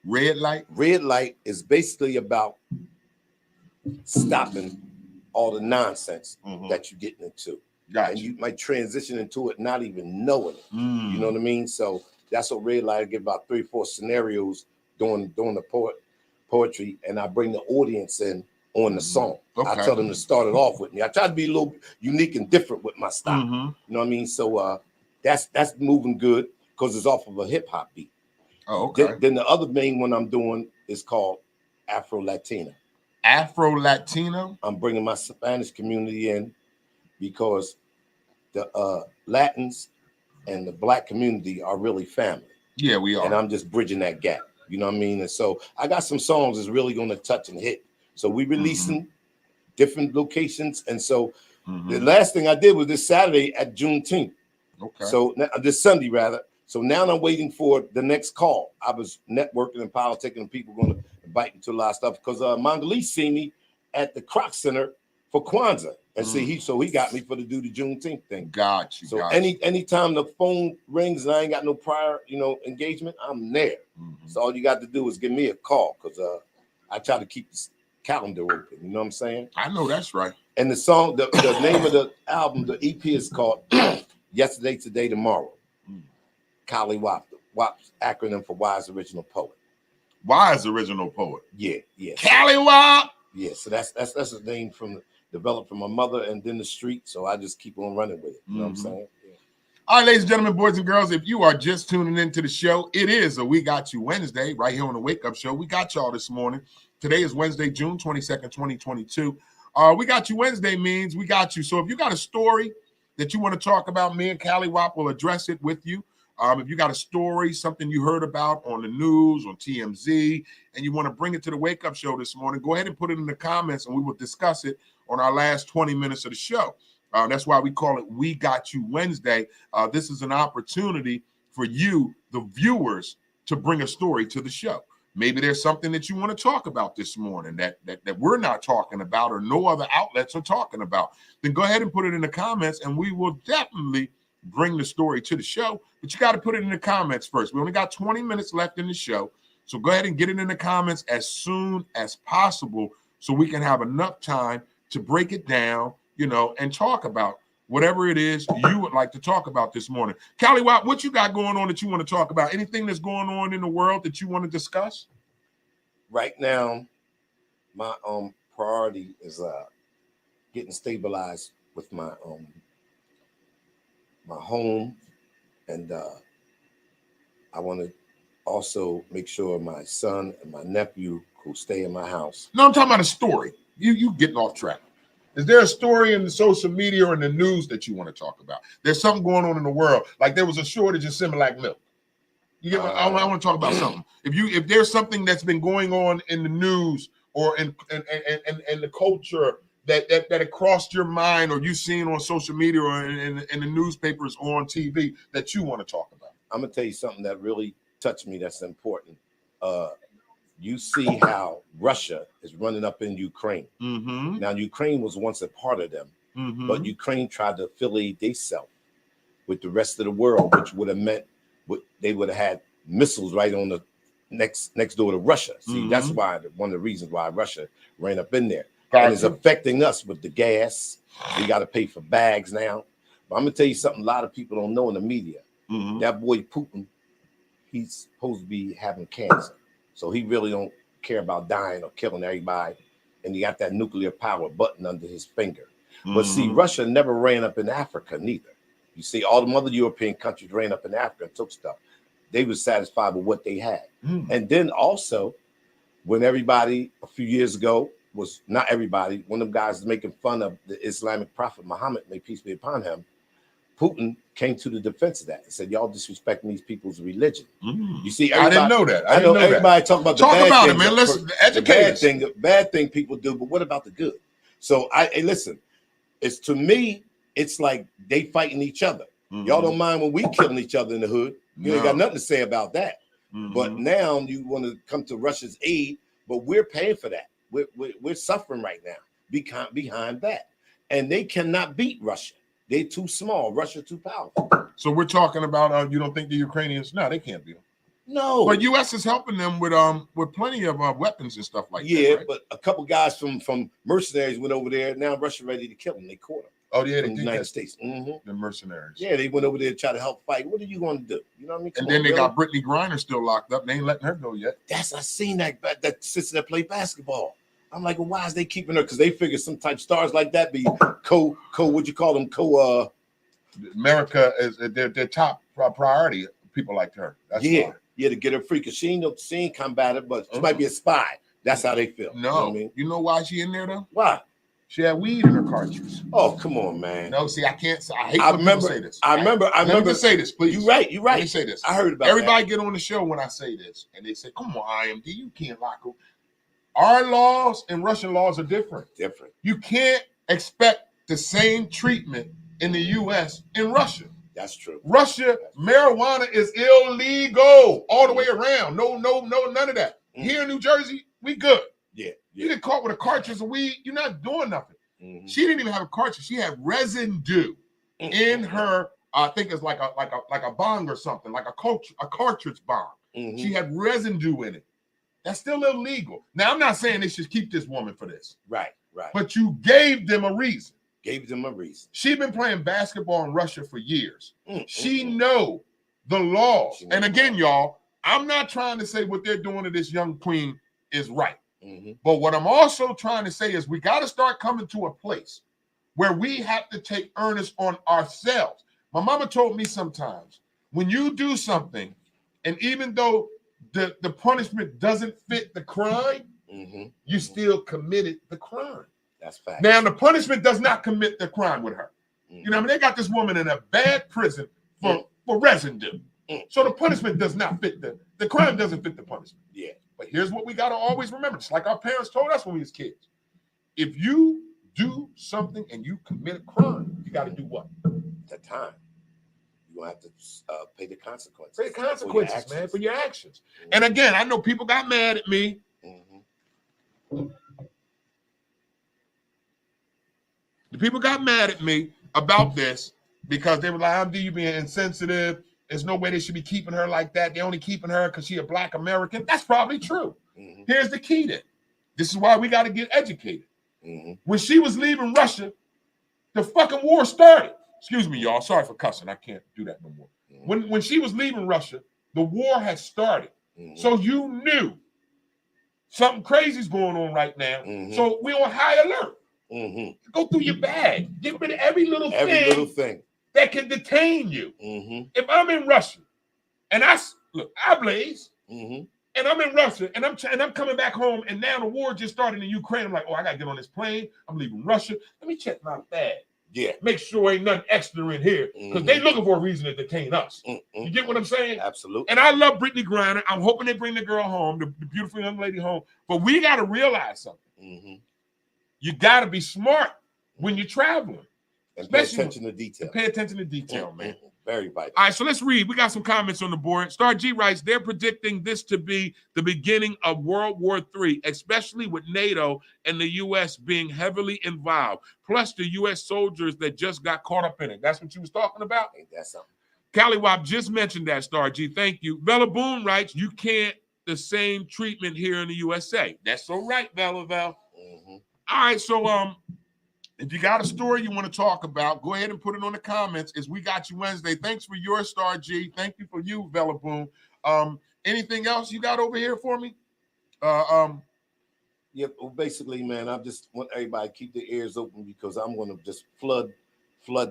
A: Red Light?
K: Red Light is basically about stopping all the nonsense that you're getting into.
A: Gotcha.
K: And you might transition into it not even knowing it. You know what I mean? So that's what Red Light. I give about 3 or 4 scenarios doing the poetry, and I bring the audience in on the song. I tell them to start it off with me. I try to be a little unique and different with my style. You know what I mean? So that's moving good because it's off of a hip hop beat.
A: Oh, okay.
K: Then the other main one I'm doing is called Afro Latina.
A: Afro Latino?
K: I'm bringing my Spanish community in because the Latins and the Black community are really family.
A: Yeah, we are.
K: And I'm just bridging that gap. You know what I mean? And so I got some songs that's really going to touch and hit. So we releasing different locations. And so the last thing I did was this Saturday at Juneteenth.
A: Okay.
K: So this Sunday rather. So now I'm waiting for the next call. I was networking and politicking, and people going to invite me to a lot of stuff because Mongolese see me at the Croc Center for Kwanzaa. And see, he got me for to do the Juneteenth thing.
A: Got you.
K: So anytime the phone rings and I ain't got no prior, engagement, I'm there. So all you got to do is give me a call because I try to keep the calendar open. You know what I'm saying?
A: I know that's right.
K: And the song, the name of the album, the EP is called Yesterday, Today, Tomorrow. Kali Wap, WAP's acronym for Wise Original Poet.
A: Wise Original Poet.
K: Yeah.
A: Kali Wap.
K: Yeah, so that's a name developed from my mother and then the street. So I just keep on running with it. You know what I'm saying? Yeah.
A: All right, ladies and gentlemen, boys and girls, if you are just tuning into the show, it is a We Got You Wednesday right here on the Wake Up Show. We got y'all this morning. Today is Wednesday, June 22nd, 2022. We Got You Wednesday means we got you. So if you got a story that you want to talk about, me and Kali Wap will address it with you. If you got a story, something you heard about on the news, on TMZ, and you want to bring it to the Wake Up Show this morning, go ahead and put it in the comments and we will discuss it on our last 20 minutes of the show. That's why we call it We Got You Wednesday. This is an opportunity for you, the viewers, to bring a story to the show. Maybe there's something that you want to talk about this morning that we're not talking about or no other outlets are talking about. Then go ahead and put it in the comments and we will definitely bring the story to the show. But you got to put it in the comments first. We only got 20 minutes left in the show. So go ahead and get it in the comments as soon as possible so we can have enough time to break it down, and talk about whatever it is you would like to talk about this morning. Kali Wap, what you got going on that you want to talk about? Anything that's going on in the world that you want to discuss?
K: Right now, my priority is getting stabilized with my my home, and I want to also make sure my son and my nephew who stay in my house.
A: No, I'm talking about a story. You getting off track. Is there a story in the social media or in the news that you want to talk about? There's something going on in the world. Like there was a shortage of Similac milk. You get I want to talk about something. If there's something that's been going on in the news or in the culture that it crossed your mind or you've seen on social media or in the newspapers or on TV that you want to talk about.
K: I'm gonna tell you something that really touched me that's important. You see how Russia is running up in Ukraine. Now, Ukraine was once a part of them, but Ukraine tried to affiliate themselves with the rest of the world, which would have meant they would have had missiles right on the next door to Russia. See, that's why one of the reasons why Russia ran up in there. And it's affecting us with the gas. We got to pay for bags now. But I'm gonna tell you something a lot of people don't know in the media. That boy Putin, he's supposed to be having cancer. So he really don't care about dying or killing everybody. And he got that nuclear power button under his finger. But see, Russia never ran up in Africa neither. You see, all the other European countries ran up in Africa and took stuff. They were satisfied with what they had. And then also, when everybody a few years ago was, not everybody, one of them guys was making fun of the Islamic prophet Muhammad, may peace be upon him, Putin came to the defense of that and said, y'all disrespecting these people's religion. You see,
A: I didn't know that.
K: I know everybody talk about the
A: Talk
K: bad
A: about it,
K: things,
A: man. Let's
K: the
A: educate us.
K: the bad thing people do, but what about the good? So hey, listen, it's to me, it's like they fighting each other. Y'all don't mind when we killing each other in the hood. You ain't got nothing to say about that. But now you want to come to Russia's aid, but we're paying for that. We're suffering right now behind that. And they cannot beat Russia. They're too small. Russia too powerful.
A: So we're talking about you don't think the Ukrainians? No, they can't beat them.
K: No.
A: But U.S. is helping them with plenty of weapons and stuff like that.
K: Yeah,
A: Right?
K: but a couple guys from mercenaries went over there. Now Russia ready to kill them. They caught them.
A: Oh yeah, they
K: in the
A: did
K: United
A: that.
K: States.
A: The mercenaries.
K: Yeah, they went over there to try to help fight. What are you going to do? You know what I mean?
A: And then they got Brittany Griner still locked up. They ain't letting her go yet.
K: I seen that sister that played basketball. I'm like, well, why is they keeping her? Because they figure some type stars like that be what you call them
A: America is their top priority. People like her. That's why.
K: To get her free because she ain't combative, but she might be a spy. That's how they feel.
A: No,
K: you know what I mean?
A: You know why she in there though?
K: Why?
A: She had weed in her cartridges.
K: Oh, come on, man.
A: No, see, I can't say. I hate when people say this.
K: I remember.
A: Let me say this, please.
K: You're right.
A: Let me say this.
K: I heard about
A: everybody get on the show when I say this, and they say, "Come on, IMD, you can't lock her." Our laws and Russian laws are different. You can't expect the same treatment in the U.S. in Russia.
K: That's true.
A: Russia, marijuana is illegal all the way around. No, none of that. Here in New Jersey, we good.
K: Yeah.
A: You get caught with a cartridge of weed, you're not doing nothing. She didn't even have a cartridge. She had residue in her. I think it's like a bong or something, like a cartridge bong. She had residue in it. That's still illegal. Now I'm not saying they should keep this woman for this.
K: Right.
A: But you gave them a reason.
K: She's
A: been playing basketball in Russia for years. She know the laws. And again, y'all, I'm not trying to say what they're doing to this young queen is right. But what I'm also trying to say is we got to start coming to a place where we have to take earnest on ourselves. My mama told me sometimes when you do something, and even though the punishment doesn't fit the crime, you still committed the crime.
K: That's fact.
A: Now, the punishment does not commit the crime with her. You know what I mean? They got this woman in a bad prison for residue. So the punishment does not fit the crime doesn't fit the punishment.
K: Yeah.
A: But here's what we got to always remember. Just like our parents told us when we was kids. If you do something and you commit a crime, you got to do what?
K: The time. You're going to have to pay the consequences.
A: Pay the consequences, man, for your actions. And again, I know people got mad at me. The people got mad at me about this because they were like, "I'm you being insensitive. There's no way they should be keeping her like that. They're only keeping her because she's a Black American." That's probably true. Here's the key then. This is why we got to get educated. When she was leaving Russia, the fucking war started. Excuse me, y'all. Sorry for cussing. I can't do that no more. When she was leaving Russia, the war had started. So you knew something crazy's going on right now. So we're on high alert. Go through your bag. Get rid of every little thing that can detain you. If I'm in Russia and I blaze and I'm in Russia and I'm coming back home and now the war just started in Ukraine. I'm like, oh, I gotta get on this plane. I'm leaving Russia. Let me check my bag.
K: Yeah.
A: Make sure ain't nothing extra in here because they looking for a reason to detain us. You get what I'm saying?
K: Absolutely.
A: And I love Brittany Griner. I'm hoping they bring the girl home, the beautiful young lady home. But we got to realize something. You got to be smart when you're traveling.
K: And pay attention to detail.
A: Pay attention to detail, man.
K: Very vital.
A: All right, so let's read. We got some comments on the board. Star G writes, they're predicting this to be the beginning of World War III, especially with NATO and the U.S. being heavily involved, plus the U.S. soldiers that just got caught up in it. That's what you was talking about?
K: Ain't that something?
A: Callywop just mentioned that, Star G. Thank you. Bella Boone writes, you can't the same treatment here in the USA. That's so right, Bella Val. All right, so if you got a story you want to talk about, go ahead and put it on the comments. As we got you Wednesday. Thanks for your Star G. Thank you for you, Bella Boone. Anything else you got over here for me?
K: Yeah, well, basically, man, I just want everybody to keep their ears open because I'm going to just flood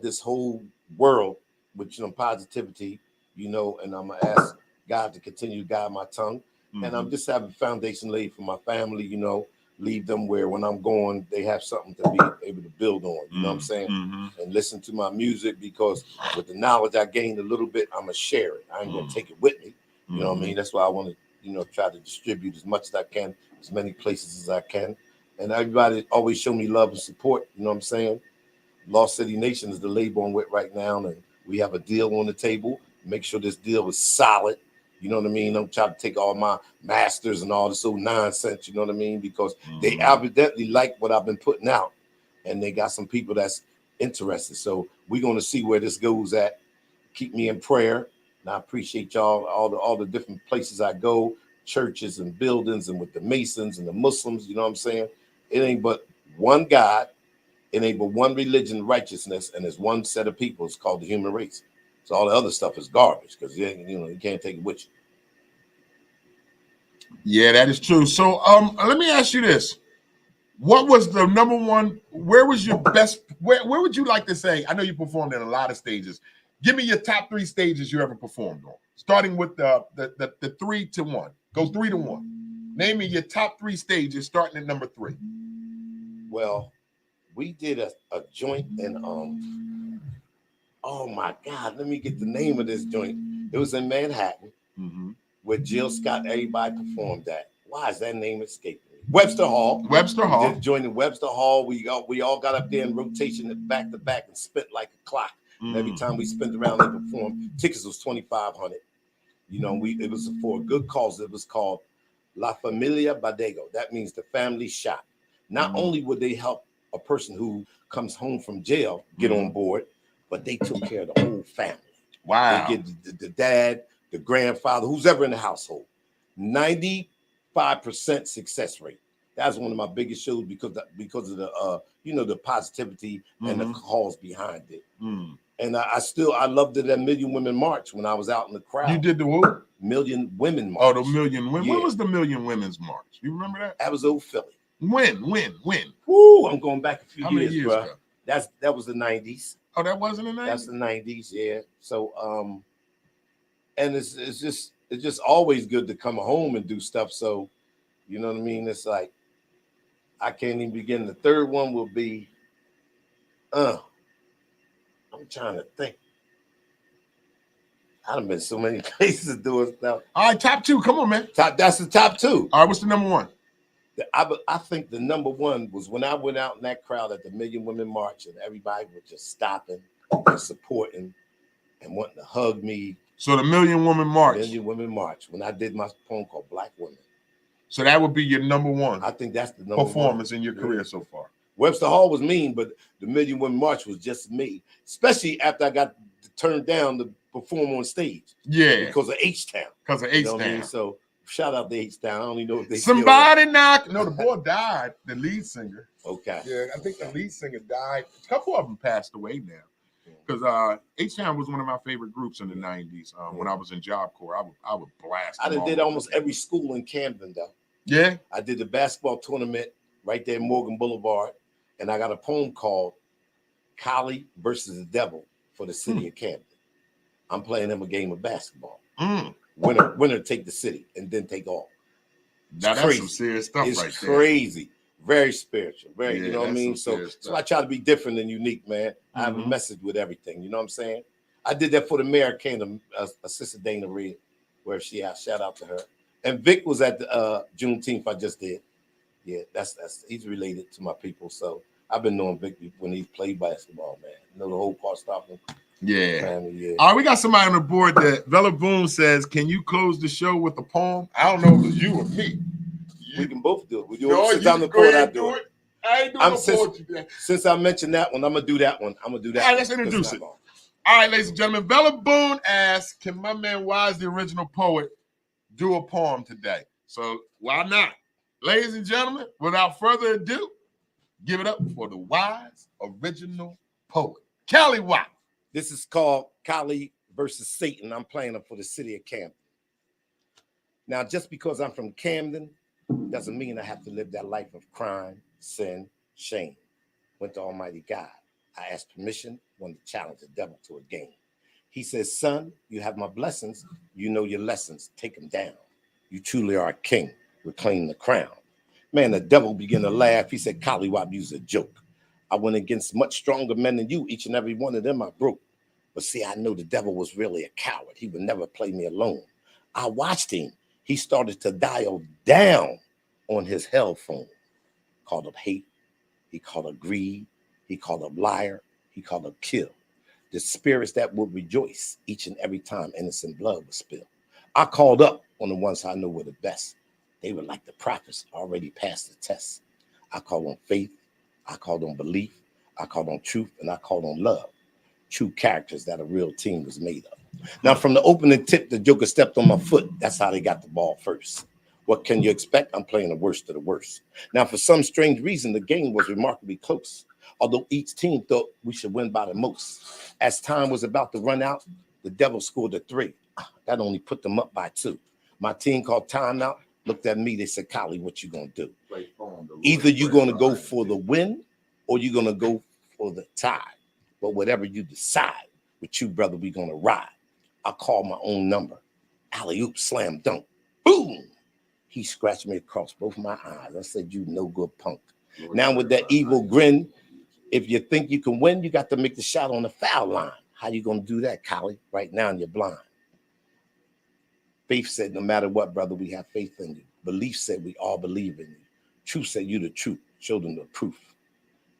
K: this whole world with positivity, and I'm gonna ask God to continue to guide my tongue. And I'm just having a foundation laid for my family, leave them where when I'm going, they have something to be able to build on. You know what I'm saying? And listen to my music, because with the knowledge I gained a little bit, I'm gonna share it. I ain't gonna take it with me. You know what I mean? That's why I want to, you know, try to distribute as much as I can, as many places as I can. And everybody always show me love and support. You know what I'm saying? Lost City Nation is the label I'm with right now, and we have a deal on the table. Make sure this deal is solid. You know what I mean? Don't try to take all my masters and all this old nonsense. You know what I mean? Because they evidently like what I've been putting out, and they got some people that's interested. So we're going to see where this goes at. Keep me in prayer, and I appreciate y'all. All the different places I go, churches and buildings, and with the Masons and the Muslims. You know what I'm saying? It ain't but one God. It ain't but one religion, righteousness, and there's one set of people. It's called the human race. So all the other stuff is garbage, because you can't take it with you.
A: Yeah, that is true. So let me ask you this. What was the number one? Where was your best? Where would you like to say? I know you performed in a lot of stages. Give me your top 3 stages you ever performed on. Starting with the 3 to 1. Go 3 to 1. Name me your top 3 stages starting at number 3.
K: Well, we did a joint in oh my God, let me get the name of this joint. It was in Manhattan, where Jill Scott, everybody performed at. Why is that name escaping me? Webster Hall.
A: Webster Hall.
K: Joined in Webster Hall. We all got up there in rotation back to back and spent like a clock. And every time we spent around, they performed. Tickets was $2,500. You know, it was for a good cause. It was called La Familia Badego. That means the family shot. Not only would they help a person who comes home from jail get on board, but they took care of the whole family.
A: Wow.
K: They get the dad, the grandfather, who's ever in the household. 95% success rate. That's one of my biggest shows because of the the positivity and the cause behind it. And I loved it at Million Women March when I was out in the crowd.
A: You did the what?
K: Million Women March.
A: Oh, the Million Women.
K: Yeah.
A: When was the Million Women's March? You remember that?
K: That was old Philly.
A: When?
K: Woo! I'm going back a few
A: How many years
K: bro.
A: ago?
K: That was the 90s.
A: Oh, that wasn't the 90s?
K: That's the 90s, yeah. So and it's just always good to come home and do stuff. So, you know what I mean? It's like I can't even begin. The third one will be I'm trying to think. I done been so many places doing stuff.
A: All right, top 2. Come on, man.
K: That's the top 2.
A: All right, what's the number 1?
K: I think the number 1 was when I went out in that crowd at the Million Women March, and everybody was just stopping and supporting and wanting to hug me.
A: So the Million Women March.
K: Million Women March. When I did my poem called Black Women.
A: So that would be your number 1.
K: I think that's the number
A: performance
K: 1
A: in your career so far.
K: Webster Hall was mean, but the Million Women March was just me. Especially after I got turned down to perform on stage.
A: Yeah.
K: Because of H-Town.
A: Because of H-Town.
K: You know what I mean? So shout out to H-Town. I don't even know if they
A: somebody knock. No, the boy died, the lead singer.
K: Okay.
A: Yeah, I think the lead singer died. A couple of them passed away now. Because H-Town was one of my favorite groups in the 90s. When I was in Job Corps, I would blast.
K: I did almost every school in Camden, though.
A: Yeah?
K: I did the basketball tournament right there in Morgan Boulevard, and I got a poem called Collie versus the Devil for the city of Camden. I'm playing them a game of basketball. Winner take the city and then take off.
A: Now that's some serious stuff
K: it's
A: right there.
K: Crazy. Very spiritual. Very,
A: Yeah,
K: you know what I
A: that's
K: mean?
A: some
K: So I try to be different and unique, man. I have a message with everything. You know what I'm saying? I did that for the mayor of Camden, Sister Dana Reed, where she out. Shout out to her. And Vic was at the Juneteenth I just did. Yeah, that's he's related to my people. So I've been knowing Vic when he played basketball, man. You know the whole part stopping.
A: Yeah.
K: Family, yeah.
A: All right, we got somebody on the board that Vella Boone says, can you close the show with a poem? I don't know if it's you or me.
K: We can both do it.
A: No,
K: since I'm the poet, I do it.
A: I ain't doing no poetry today.
K: Since I mentioned that one, I'm gonna do that one. I'm gonna do that.
A: All right, let's introduce it. All right, ladies and gentlemen, Vella Boone asks, can my man Wise, the original poet, do a poem today? So why not? Ladies and gentlemen, without further ado, give it up for the Wise original poet, Cali Watt.
K: This is called Kali versus Satan. I'm playing them for the city of Camden. Now, just because I'm from Camden doesn't mean I have to live that life of crime, sin, shame. Went to Almighty God. I asked permission, wanted to challenge the devil to a game. He says, son, you have my blessings. You know your lessons. Take them down. You truly are a king. Reclaim the crown. Man, the devil began to laugh. He said, Collywop, you's a joke. I went against much stronger men than you. Each and every one of them I broke. But see, I know the devil was really a coward. He would never play me alone. I watched him. He started to dial down on his hell phone. Called up hate. He called up greed. He called up liar. He called up kill. The spirits that would rejoice each and every time innocent blood was spilled. I called up on the ones I know were the best. They were like the prophets, already passed the test. I called on faith. I called on belief. I called on truth. And I called on love. True characters that a real team was made of. Now, from the opening tip, the Joker stepped on my foot. That's how they got the ball first. What can you expect? I'm playing the worst of the worst. Now, for some strange reason, the game was remarkably close. Although each team thought we should win by the most. As time was about to run out, the devil scored a 3. That only put them up by 2. My team called timeout, looked at me, they said, Collie, what you gonna do? Either you're gonna go for the win or you're gonna go for the tie. But whatever you decide, with you, brother, we're gonna ride. I called my own number. Alley-oop, slam dunk. Boom! He scratched me across both my eyes. I said, you no good punk. Now with that evil grin, if you think you can win, you got to make the shot on the foul line. How you gonna do that, Collie? Right now you're blind. Faith said, no matter what, brother, we have faith in you. Belief said, we all believe in you. Truth said, you the truth. Show them the proof.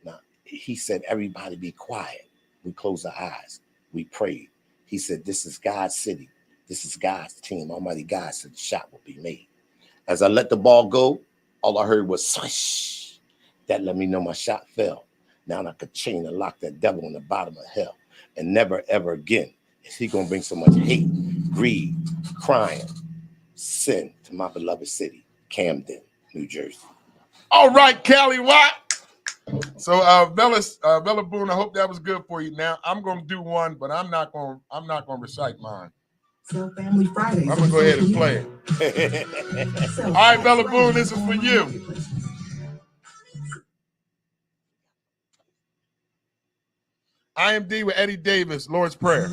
K: Now, he said, everybody be quiet. We closed our eyes. We prayed. He said, this is God's city. This is God's team. Almighty God said the shot will be made. As I let the ball go, all I heard was swish. That let me know my shot fell. Now I could chain and lock that devil in the bottom of hell. And never, ever again is he going to bring so much hate, greed, crime, sin to my beloved city, Camden, New Jersey.
A: All right, Collywop. So Bella Boone, I hope that was good for you. Now I'm gonna do one, but I'm not gonna recite mine.
I: So Family Fridays.
A: I'm gonna go ahead and play it. All right, Bella Boone, this is for you. IMD with Eddie Davis, Lord's Prayer.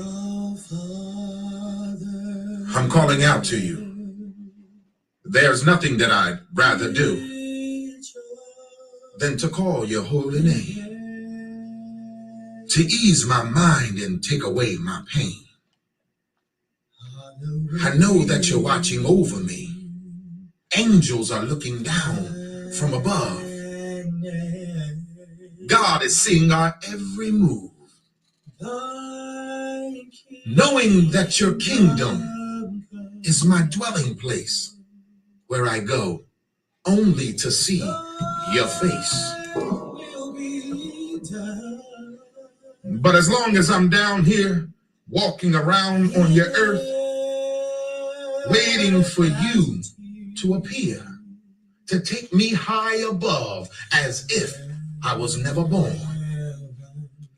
B: I'm calling out to you. There's nothing that I'd rather do than to call your holy name, to ease my mind and take away my pain. I know that you're watching over me. Angels are looking down from above. God is seeing our every move. Knowing that your kingdom is my dwelling place, where I go only to see your face. But as long as I'm down here walking around on your earth, waiting for you to appear, to take me high above as if I was never born.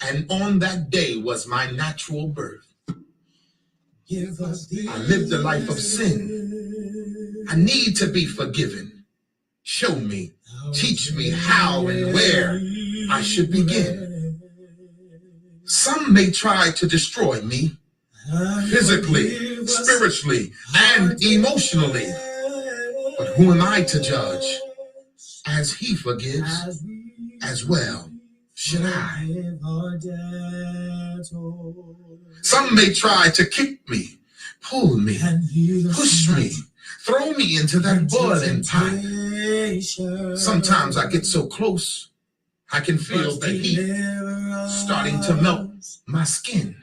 B: And on that day was my natural birth. I lived a life of sin. I need to be forgiven. Show me, teach me how and where I should begin. Some may try to destroy me, physically, spiritually, and emotionally. But who am I to judge? As he forgives, as well should I. Some may try to kick me, pull me, push me, throw me into that boiling pipe. Sometimes I get so close, I can feel the heat starting to melt my skin.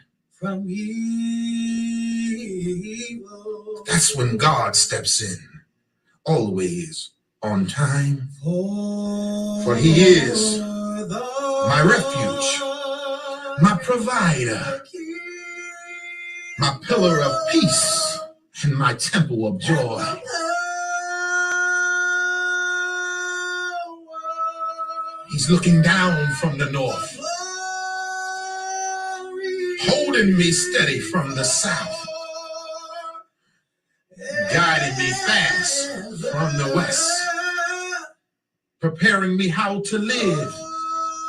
B: That's when God steps in, always on time. For he is my refuge, my provider, my pillar of peace, and my temple of joy. He's looking down from the north, holding me steady from the south, guiding me fast from the west, preparing me how to live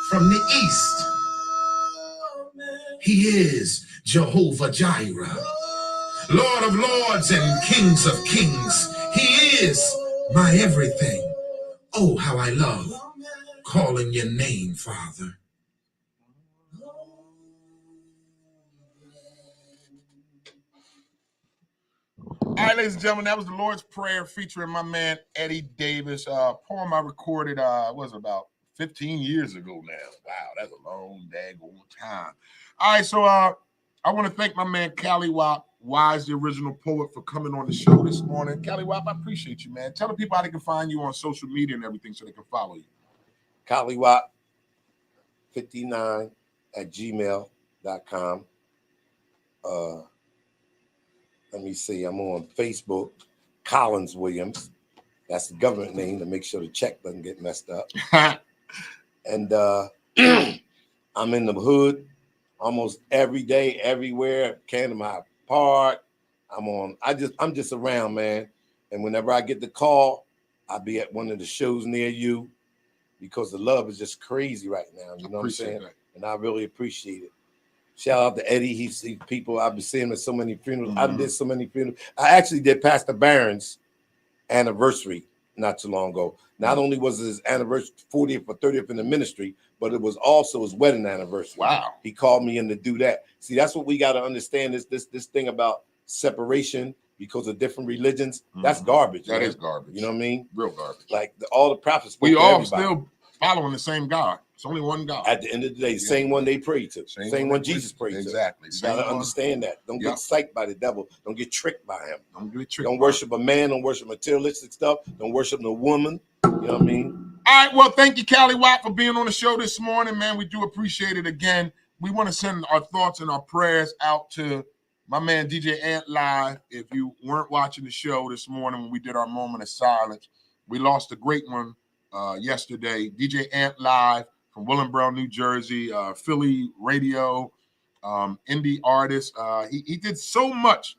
B: from the east. He is Jehovah Jireh, Lord of lords and kings of kings. He is my everything, Oh, how I love calling your name, Father.
A: All right, ladies and gentlemen, that was the Lord's Prayer featuring my man Eddie Davis. Poem I recorded, was about 15 years ago now. Wow, that's a long daggone time. All right, so I want to thank my man Cali Wap, Wise, the original poet, for coming on the show this morning. Cali Wap, I appreciate you, man. Tell the people how they can find you on social media and everything so they can follow you.
K: Collywop59@gmail.com. Let me see. I'm on Facebook, Collins Williams. That's the government name to make sure the check doesn't get messed up. And I'm in the hood almost every day, everywhere. Candlemas Park. I'm just around, man. And whenever I get the call, I'll be at one of the shows near you because the love is just crazy right now. You know what I'm saying? That. And I really appreciate it. Shout out to Eddie. He sees people. I've been seeing him at so many funerals. I did so many funerals. I actually did Pastor Barron's anniversary not too long ago. Not only was it his anniversary, 40th or 30th in the ministry, but it was also his wedding anniversary.
A: Wow.
K: He called me in to do that. See, that's what we got to understand is this thing about separation because of different religions. That's garbage.
A: That
K: man.
A: Is garbage.
K: You know what I mean?
A: Real garbage.
K: Like all the prophets.
A: We all still following the same God. It's only one God.
K: At the end of the day, the same one they pray to. Same one Jesus prayed to.
A: Exactly.
K: You gotta understand that. Don't get psyched by the devil. Don't get tricked by him.
A: Don't
K: worship a man. Don't worship materialistic stuff. Don't worship no woman. You know what I mean?
A: All right. Well, thank you, Cali Watt, for being on the show this morning, man. We do appreciate it again. We want to send our thoughts and our prayers out to my man DJ Ant Live. If you weren't watching the show this morning when we did our moment of silence, we lost a great one yesterday. DJ Ant Live from Willingboro, New Jersey, Philly radio, indie artist. He did so much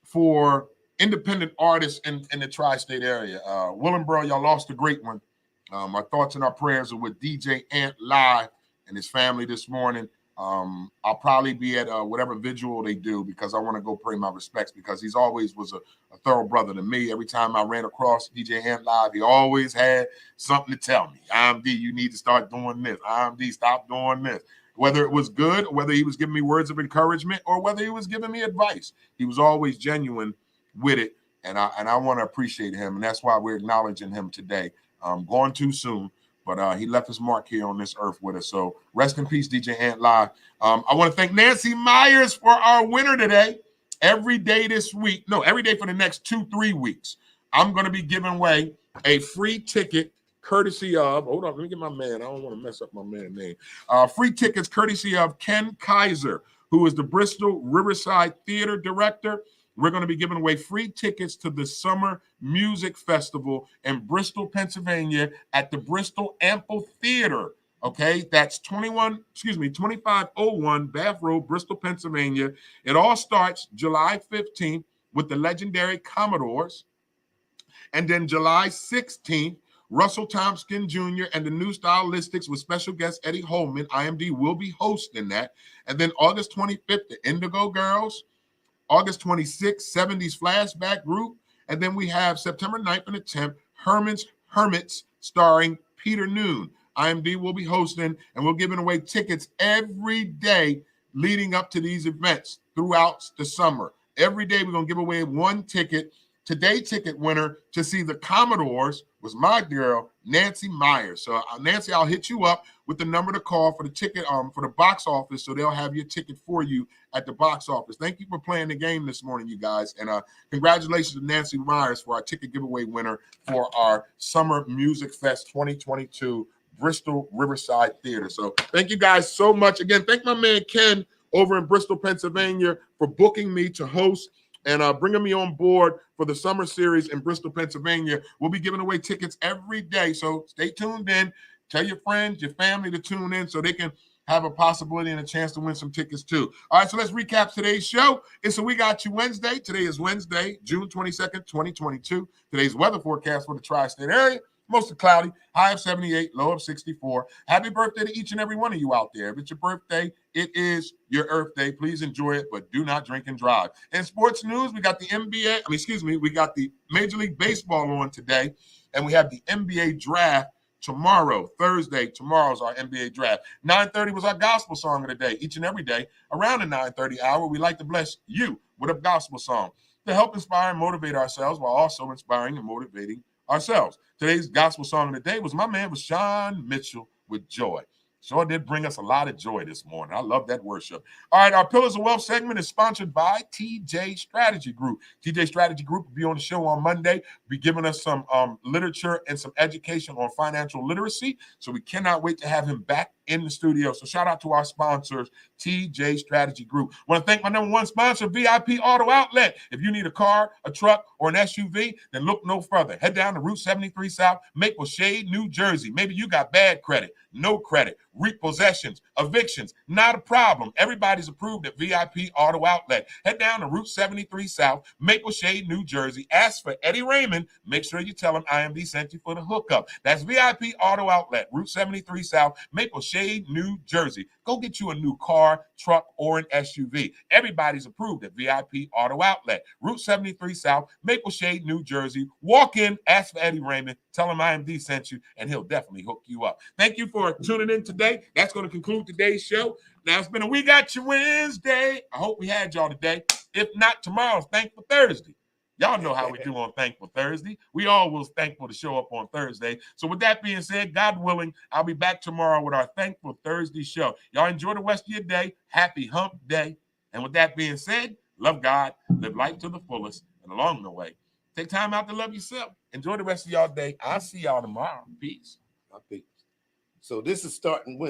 A: for independent artists in the tri-state area. Willingboro, y'all lost a great one. Our thoughts and our prayers are with DJ Ant Live and his family this morning. I'll probably be at whatever vigil they do because I want to go pay my respects because he's always was a thorough brother to me. Every time I ran across DJ Ant Live, he always had something to tell me. IMD, you need to start doing this. IMD, stop doing this. Whether it was good, whether he was giving me words of encouragement, or whether he was giving me advice, he was always genuine with it, and I want to appreciate him, and that's why we're acknowledging him today. Going too soon. But he left his mark here on this earth with us. So rest in peace, DJ Ant Live. I want to thank Nancy Myers for our winner today. Every day this week, no, every day for the next 2-3 weeks, I'm going to be giving away a free ticket courtesy of, hold on, let me get my man. I don't want to mess up my man's name. Free tickets courtesy of Ken Kaiser, who is the Bristol Riverside Theater Director. We're going to be giving away free tickets to the Summer Music Festival in Bristol, Pennsylvania at the Bristol Amphitheater. Okay, that's 2501 Bath Road, Bristol, Pennsylvania. It all starts July 15th with the legendary Commodores. And then July 16th, Russell Thompson Jr. and the New Stylistics with special guest Eddie Holman. IMD will be hosting that. And then August 25th, the Indigo Girls. August 26th, 70s Flashback Group. And then we have September 9th and the 10th, Hermits starring Peter Noon. IMD will be hosting, and we're giving away tickets every day leading up to these events throughout the summer. Every day we're going to give away one ticket. Today ticket winner to see the Commodores was my girl, Nancy Myers. So Nancy, I'll hit you up with the number to call for the ticket for the box office, so they'll have your ticket for you at the box office. Thank you for playing the game this morning, you guys. And congratulations to Nancy Myers for our ticket giveaway winner for our Summer Music Fest 2022 Bristol Riverside Theater. So thank you guys so much. Again, thank my man Ken over in Bristol, Pennsylvania for booking me to host and bringing me on board for the summer series in Bristol, Pennsylvania. We'll be giving away tickets every day, so stay tuned in. Tell your friends, your family to tune in so they can have a possibility and a chance to win some tickets too. All right, so let's recap today's show. It's a We Got You Wednesday. Today is Wednesday, June 22nd, 2022. Today's weather forecast for the tri-state area. Mostly cloudy, high of 78, low of 64. Happy birthday to each and every one of you out there. If it's your birthday, it is your Earth Day. Please enjoy it, but do not drink and drive. In sports news, we got we got the Major League Baseball on today, and we have the NBA draft tomorrow, Thursday. Tomorrow's our NBA draft. 9:30 was our gospel song of the day. Each and every day around the 9:30 hour, we like to bless you with a gospel song to help inspire and motivate ourselves while also inspiring and motivating ourselves. Today's gospel song of the day was my man Vashawn Mitchell with Joy. Sure did bring us a lot of joy this morning. I love that worship. All right, our Pillars of Wealth segment is sponsored by TJ Strategy Group. TJ Strategy Group will be on the show on Monday, be giving us some literature and some education on financial literacy. So we cannot wait to have him back in the studio. So shout out to our sponsors, TJ Strategy Group. I want to thank my number one sponsor, VIP Auto Outlet. If you need a car, a truck, or an SUV, then look no further. Head down to Route 73 South, Maple Shade, New Jersey. Maybe you got bad credit, no credit, repossessions, evictions, not a problem. Everybody's approved at VIP Auto Outlet. Head down to Route 73 South, Maple Shade, New Jersey. Ask for Eddie Raymond. Make sure you tell him IMD sent you for the hookup. That's VIP Auto Outlet, Route 73 South, Maple Shade, New Jersey. Go get you a new car, truck, or an SUV. Everybody's approved at VIP Auto Outlet, Route 73 South, Maple Shade, New Jersey. Walk in, ask for Eddie Raymond, tell him IMD sent you, and he'll definitely hook you up. Thank you for tuning in today. That's going to conclude today's show. Now, it's been a We Got You Wednesday. I hope we had y'all today. If not, tomorrow's Thankful Thursday. Y'all know how we do on Thankful Thursday. We always thankful to show up on Thursday. So with that being said, God willing, I'll be back tomorrow with our Thankful Thursday show. Y'all enjoy the rest of your day. Happy hump day. And with that being said, love God, live life to the fullest, and along the way, take time out to love yourself. Enjoy the rest of y'all day. I'll see y'all tomorrow. Peace.
K: So this is starting when?